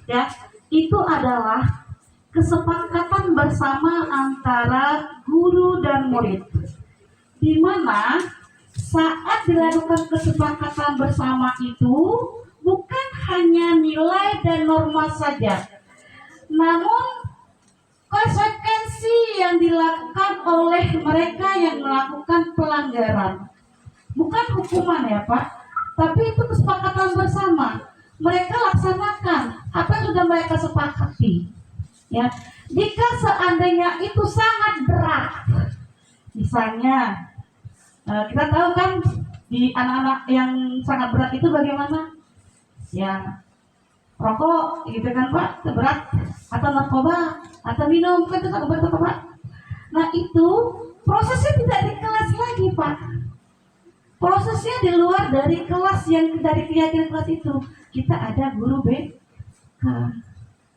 ya itu adalah kesepakatan bersama antara guru dan murid, di mana saat dilakukan kesepakatan bersama itu bukan hanya nilai dan norma saja, namun konsekuensi yang dilakukan oleh mereka yang melakukan pelanggaran. Bukan hukuman ya Pak, tapi itu kesepakatan bersama. Mereka laksanakan apa yang sudah mereka sepakati. Ya, jika seandainya itu sangat berat, misalnya kita tahu kan di anak-anak yang sangat berat itu bagaimana? Ya, rokok, gitu kan Pak, berat, atau narkoba, atau minum, kan itu sangat berat Pak. Nah itu prosesnya tidak di kelas lagi Pak. Prosesnya di luar dari kelas, yang dari keyakinan kelas itu kita ada guru BK.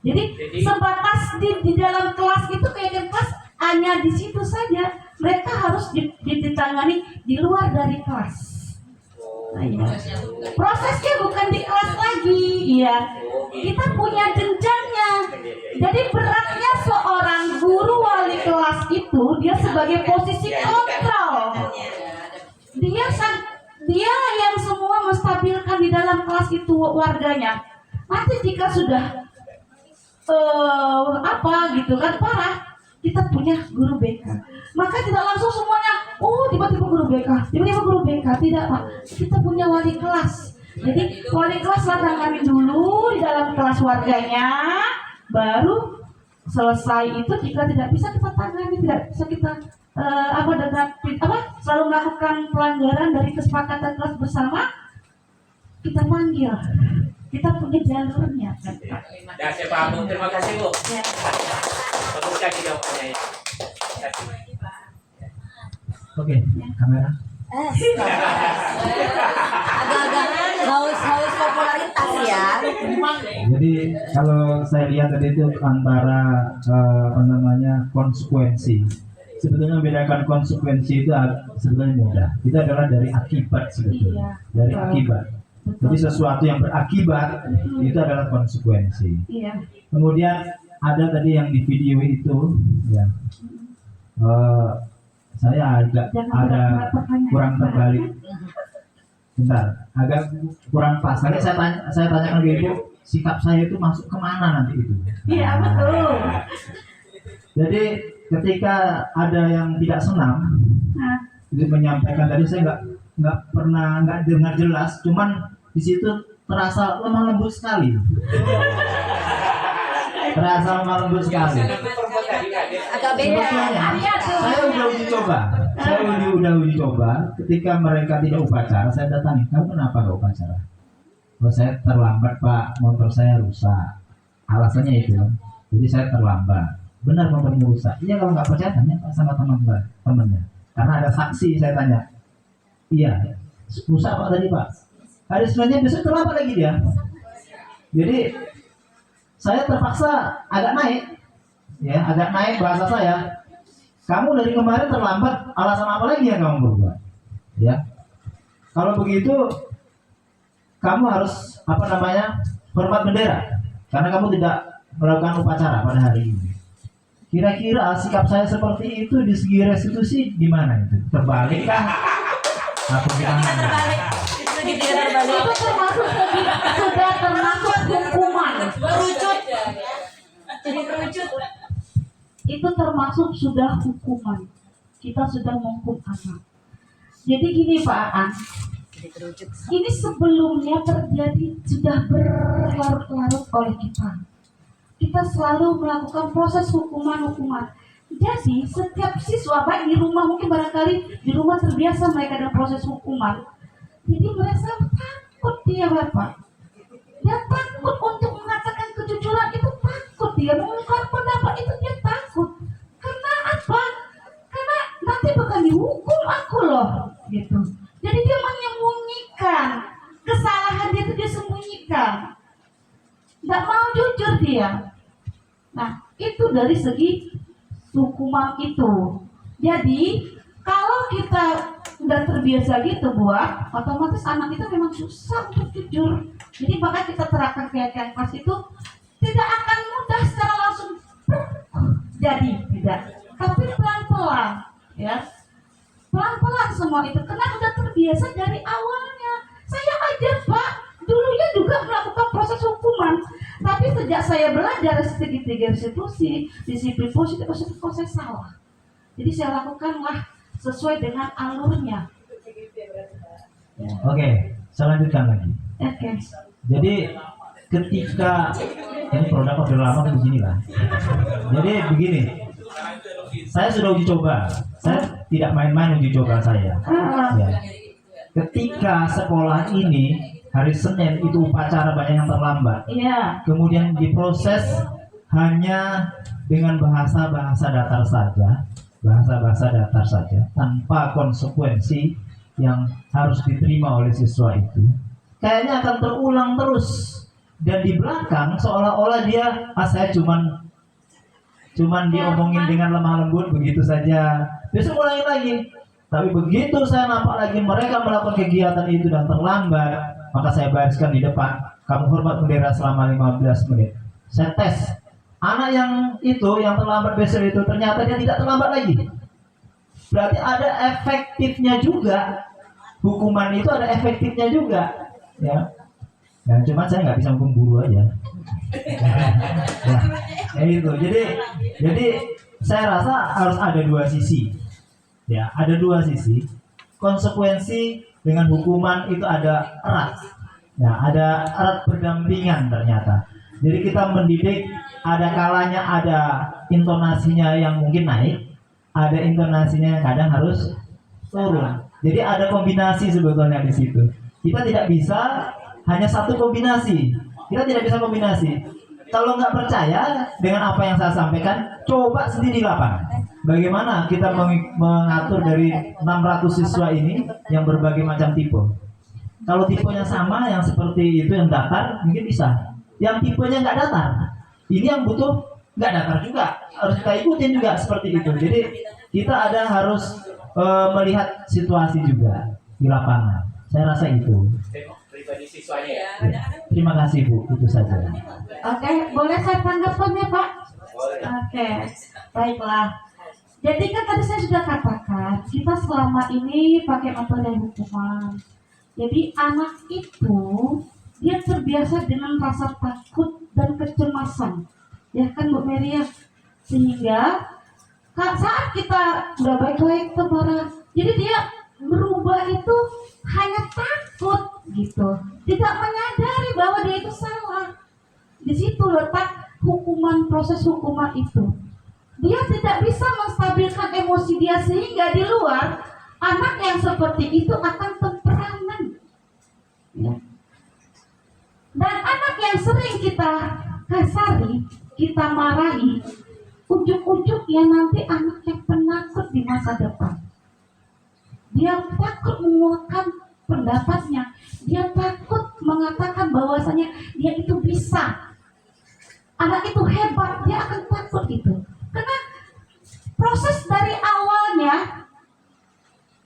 Jadi sebatas di dalam kelas itu keyakinan kelas hanya di situ saja. Mereka harus ditangani di luar dari kelas. Nah, ya. Prosesnya bukan di kelas lagi, ya. Kita punya jenjangnya. Jadi beratnya seorang guru wali kelas itu dia sebagai posisi kontrol. Dia yang semua menstabilkan di dalam kelas itu warganya. Nanti jika sudah gitu kan parah, kita punya guru BK. Maka tidak langsung semuanya, tiba-tiba guru BK, tidak Pak. Kita punya wali kelas. Jadi wali kelas tangani dulu di dalam kelas warganya, baru selesai itu jika tidak bisa kita tangani, tidak bisa kita selalu melakukan pelanggaran dari kesepakatan kelas bersama, kita panggil. Kita punya jalurnya. Ya, saya paham, Bu. Terima kasih, Bu. Ya. Bagus sekali jawabannya ya. Oke, kamera. Agak-agak haus popularitas ya. Jadi kalau saya lihat tadi itu antara konsekuensi. Sebetulnya membedakan konsekuensi itu sebetulnya mudah. Itu adalah dari akibat sebetulnya. Dari akibat. Jadi sesuatu yang berakibat itu adalah konsekuensi. Kemudian ada tadi yang di video itu, ya. Saya agak kurang terbalik. Bentar, agak kurang pas. Tadi saya tanyakan ke Ibu, sikap saya itu masuk kemana nanti itu? Iya betul. Jadi ketika ada yang tidak senang, itu menyampaikan tadi saya nggak dengar jelas, cuman di situ terasa lemah lembut sekali. Terasa lemah lembut sekali. Agak beda. Saya udah uji coba. Ketika mereka tidak upacara, saya datangi, kamu kenapa nggak upacara? Oh, saya terlambat Pak, motor saya rusak. Alasannya itu, jadi saya terlambat. Benar motornya rusak? Iya, kalau nggak percaya tanya sama temannya. Karena ada saksi, saya tanya. Iya, rusak Pak tadi Pak. Hari selanjutnya besok terlambat lagi dia. Jadi saya terpaksa agak naik bahasa saya. Kamu dari kemarin terlambat, alasan apa lagi yang kamu berbuat? Ya, kalau begitu kamu harus hormat bendera, karena kamu tidak melakukan upacara pada hari ini. Kira-kira sikap saya seperti itu di segi restitusi di mana itu? Terbalik kah? Aku bilang terbalik. Itu termasuk sudah termasuk hukuman. Jadi kerucut. Itu termasuk sudah hukuman. Kita sudah menghukum anak. Jadi gini Pak Aan, ini sebelumnya terjadi sudah berlarut-larut oleh kita. Kita selalu melakukan proses hukuman. Jadi setiap siswa baik di rumah, mungkin barangkali di rumah terbiasa mereka dengan proses hukuman. Jadi merasa takut dia Bapak. Dia takut untuk mengatakan kejujuran, itu takut dia mengungkapkan pendapat itu, dia takut. Karena apa? Karena nanti bakal dihukum aku loh, gitu. Jadi dia menyembunyikan kesalahan dia itu, dia sembunyikan, nggak mau jujur dia. Nah, itu dari segi hukuman itu. Jadi kalau kita udah terbiasa gitu buat, otomatis anak kita memang susah untuk jujur. Jadi maka kita terapkan keyakinan keras itu tidak akan mudah secara langsung jadi, tidak, tapi pelan-pelan, ya, pelan-pelan semua itu, karena udah terbiasa dari awalnya. Saya aja Pak, dulunya juga melakukan proses hukuman, tapi sejak saya belajar dari segitiga institusi, disiplin positif, kok saya salah. Jadi saya lakukanlah sesuai dengan alurnya. Oke, saya lanjutkan lagi. Oke. Jadi ketika ini produk order lama begini lah. Jadi begini, saya sudah uji coba. Saya tidak main-main uji coba saya. Ya. Ketika sekolah ini hari Senin itu upacara banyak yang terlambat. Iya. Kemudian diproses hanya dengan bahasa-bahasa datar saja, tanpa konsekuensi yang harus diterima oleh siswa itu. Kayaknya akan terulang terus. Dan di belakang seolah-olah dia, saya cuman diomongin dengan lemah lembut begitu saja. Besok mulai lagi. Tapi begitu saya nampak lagi mereka melakukan kegiatan itu dan terlambat, maka saya bariskan di depan, kamu hormat bendera selama 15 menit. Saya tes. Anak yang terlambat besok itu ternyata dia tidak terlambat lagi. Berarti ada efektifnya juga. Hukuman itu ada efektifnya juga. Ya. Dan cuma saya nggak bisa hukum guru aja. Ya itu. Jadi saya rasa harus ada dua sisi. Ya, ada dua sisi. Konsekuensi dengan hukuman itu ada erat. Ya, ada erat berdampingan ternyata. Jadi kita mendidik, ada kalanya ada intonasinya yang mungkin naik, ada intonasinya yang kadang harus turun. Jadi ada kombinasi sebetulnya di situ. Kita tidak bisa hanya satu kombinasi. Kita tidak bisa kombinasi. Kalau nggak percaya dengan apa yang saya sampaikan, coba sendiri di lapangan. Bagaimana kita mengatur dari 600 siswa ini yang berbagai macam tipe. Kalau tipenya sama, yang seperti itu yang datar, mungkin bisa. Yang tipenya nggak datar, ini yang butuh nggak datar juga, harus kita ikutin juga seperti itu. Jadi kita harus melihat situasi juga di lapangan. Saya rasa itu. Pribadi siswanya ya. Terima kasih Bu, itu saja. Oke, boleh saya tanggapannya Pak? Oke, baiklah. Jadi kan tadi saya sudah katakan, kita selama ini pakai metode hukuman. Jadi anak itu dia terbiasa dengan rasa takut dan kecemasan, ya kan Bu Mary ya? Sehingga saat kita udah baik-baik kemarin, jadi dia berubah itu hanya takut gitu, tidak menyadari bahwa dia itu salah. Di situ letak hukuman, proses hukuman itu. Dia tidak bisa menstabilkan emosi dia, sehingga di luar anak yang seperti itu akan temperamen. Ya. Dan anak yang sering kita kasari, kita marahi, ujuk-ujuknya nanti anak yang penakut di masa depan. Dia takut mengeluarkan pendapatnya, dia takut mengatakan bahwasanya dia itu bisa, anak itu hebat, dia akan takut itu. Karena proses dari awalnya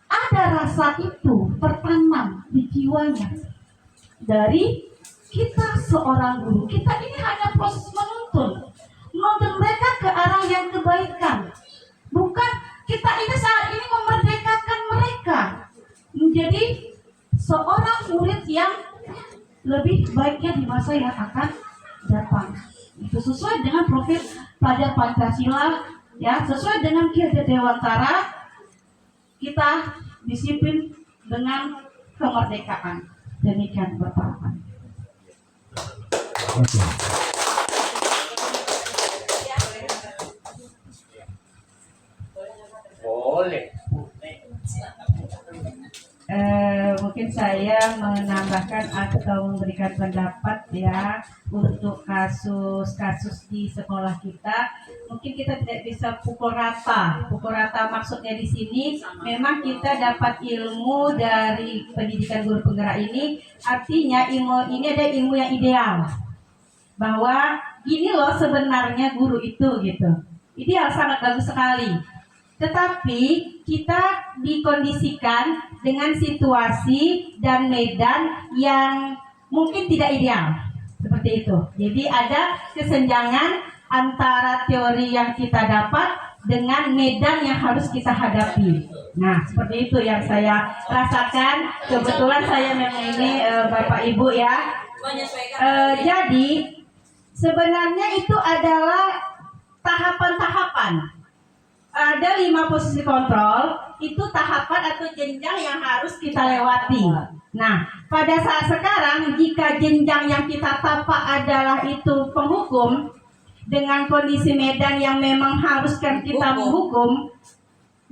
ada rasa itu tertanam di jiwanya. Dari kita seorang guru, kita ini hanya proses menuntun mereka ke arah yang kebaikan. Bukan kita ini saat ini memerdekakan mereka menjadi seorang murid yang lebih baiknya di masa yang akan datang. Itu sesuai dengan profil pelajar Pancasila, ya, sesuai dengan Ki Hajar Dewantara, kita disiplin dengan kemerdekaan. Demikian Bapak. Oke. Boleh. mungkin saya menambahkan atau memberikan pendapat ya untuk kasus-kasus di sekolah kita. Mungkin kita tidak bisa pukul rata. Pukul rata maksudnya di sini memang kita dapat ilmu dari pendidikan guru penggerak ini. Artinya ilmu ini ada ilmu yang ideal. Bahwa gini loh sebenarnya guru itu gitu. Ideal, sangat bagus sekali. Tetapi kita dikondisikan dengan situasi dan medan yang mungkin tidak ideal. Seperti itu. Jadi ada kesenjangan antara teori yang kita dapat dengan medan yang harus kita hadapi. Nah, seperti itu yang saya rasakan. Kebetulan saya memang ini Bapak Ibu ya. Jadi sebenarnya itu adalah tahapan-tahapan. Ada 5 posisi kontrol, itu tahapan atau jenjang yang harus kita lewati. Nah, pada saat sekarang jika jenjang yang kita tapak adalah itu penghukum dengan kondisi medan yang memang haruskan kita menghukum,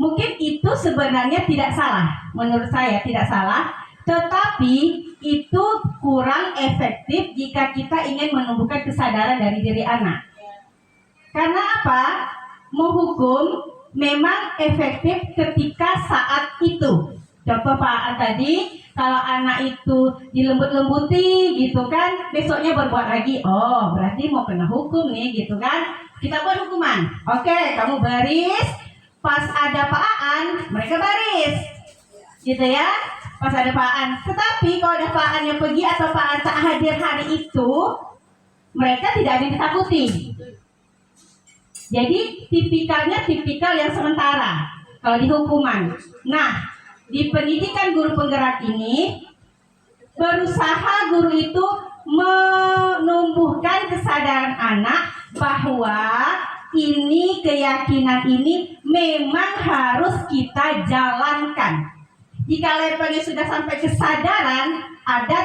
mungkin itu sebenarnya tidak salah. Menurut saya tidak salah, tetapi itu kurang efektif jika kita ingin menumbuhkan kesadaran dari diri anak. Karena apa? Menghukum memang efektif ketika saat itu. Contoh Pak tadi, kalau anak itu dilembut-lembuti gitu kan, besoknya berbuat lagi. Oh, berarti mau kena hukum nih gitu kan. Kita buat hukuman. Oke, kamu baris. Pas ada Pak Aan, mereka baris. Gitu ya. Pas ada Pak Aan. Tetapi kalau ada Pak Aan yang pergi atau Pak Aan tak hadir hari itu, mereka tidak ada yang ditakuti. Jadi tipikal yang sementara kalau di hukuman. Nah, di pendidikan guru penggerak ini berusaha guru itu menumbuhkan kesadaran anak bahwa ini keyakinan ini memang harus kita jalankan. Jika levelnya sudah sampai kesadaran,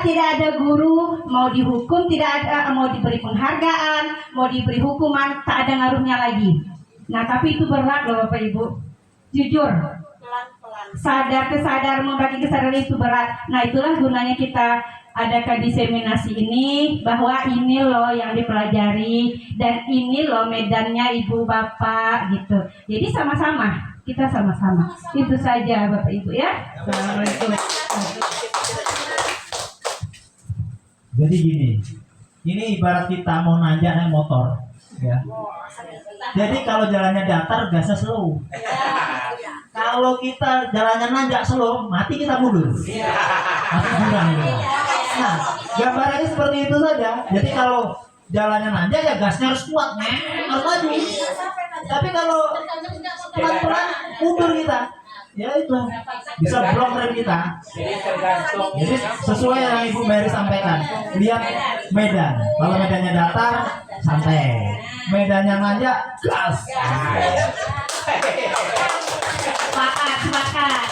tidak ada guru mau dihukum, tidak ada mau diberi penghargaan, mau diberi hukuman, tak ada ngaruhnya lagi. Nah, tapi itu berat loh Bapak Ibu. Jujur. Kesadaran membagi kesadaran itu berat. Nah, itulah gunanya kita adakan diseminasi ini, bahwa ini loh yang dipelajari dan ini loh medannya Ibu Bapak gitu. Jadi sama-sama, kita sama-sama. Itu saja Bapak Ibu ya. Assalamualaikum. Jadi gini, ini ibarat kita mau nanjak naik motor, ya. Jadi kalau jalannya datar, gasnya slow. Kalau kita jalannya nanjak slow, mati kita mundur. Mati jurang gitu. Nah, gambarannya seperti itu saja. Jadi kalau jalannya nanjak ya gasnya harus kuat, harus maju. Tapi kalau pelan-pelan mundur kita. Ya itu bisa blok rem kita. Jadi sesuai yang Ibu Mary sampaikan, lihat medan. Kalau medannya datar, santai. Medannya nanjak, gas. Sepakat.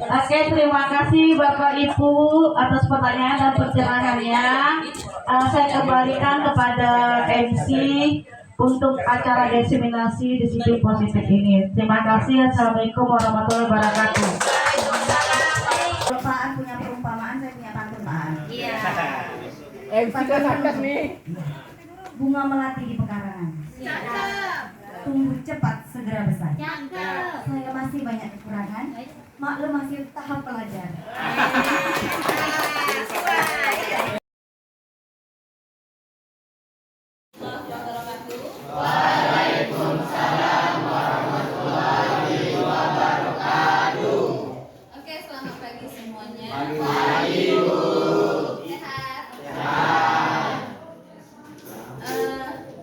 Oke, terima kasih Bapak Ibu atas pertanyaan dan pencerahannya. Saya kembalikan kepada MC untuk acara diseminasi disiplin positif ini. Terima kasih. Assalamualaikum warahmatullahi wabarakatuh. Bapak punya perumpamaan, saya punya pantun. Iya. MC kan sarkas nih. Bunga melati di pekarangan. Cakep. Tumbuh cepat, segera besar. Cakep. Saya masih banyak kekurangan. Maklum masih tahap pelajar. Waalaikumsalam warahmatullahi wabarakatuh. Oke, selamat pagi semuanya. Pagi, Bu. Sehat.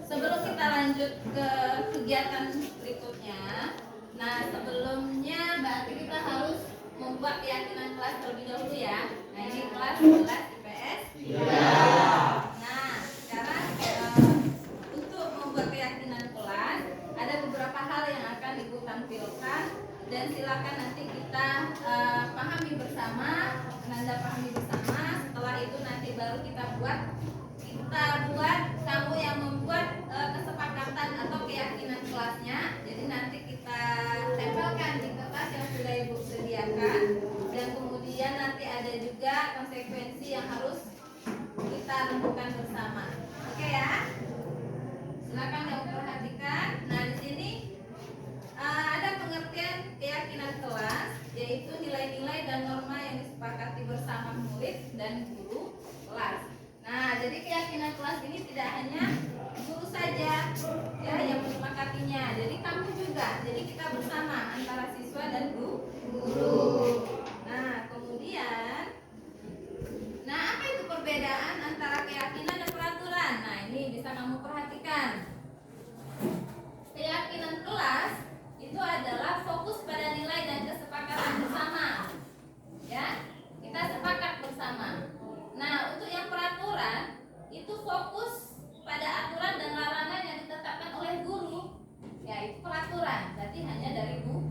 Sebelum kita lanjut ke kegiatan berikutnya, nah sebelumnya berarti kita harus membuat keyakinan kelas terlebih dahulu ya. Nah, ini kelas 11 IPS. Nah, sekarang untuk membuat keyakinan kelas ada beberapa hal yang akan Ibu tampilkan dan silakan nanti kita pahami bersama, Anda pahami bersama. Setelah itu nanti baru kita buat kamu yang membuat kesepakatan atau keyakinan kelasnya. Jadi nanti kita lakukan bersama. Oke ya? Silakan kamu perhatikan. Nah, di sini ada pengertian keyakinan kelas, yaitu nilai-nilai dan norma yang disepakati bersama murid dan guru kelas. Nah, jadi keyakinan kelas ini tidak hanya guru saja ya yang menyepakatinya. Jadi kamu juga. Jadi kita bersama antara siswa dan guru. Nah, kemudian apa itu perbedaan antara keyakinan dan peraturan? Nah, ini bisa kamu perhatikan. Keyakinan kelas itu adalah fokus pada nilai dan kesepakatan bersama. Ya, kita sepakat bersama. Nah, untuk yang peraturan itu fokus pada aturan dan larangan yang ditetapkan oleh guru. Ya, itu peraturan. Berarti hanya dari guru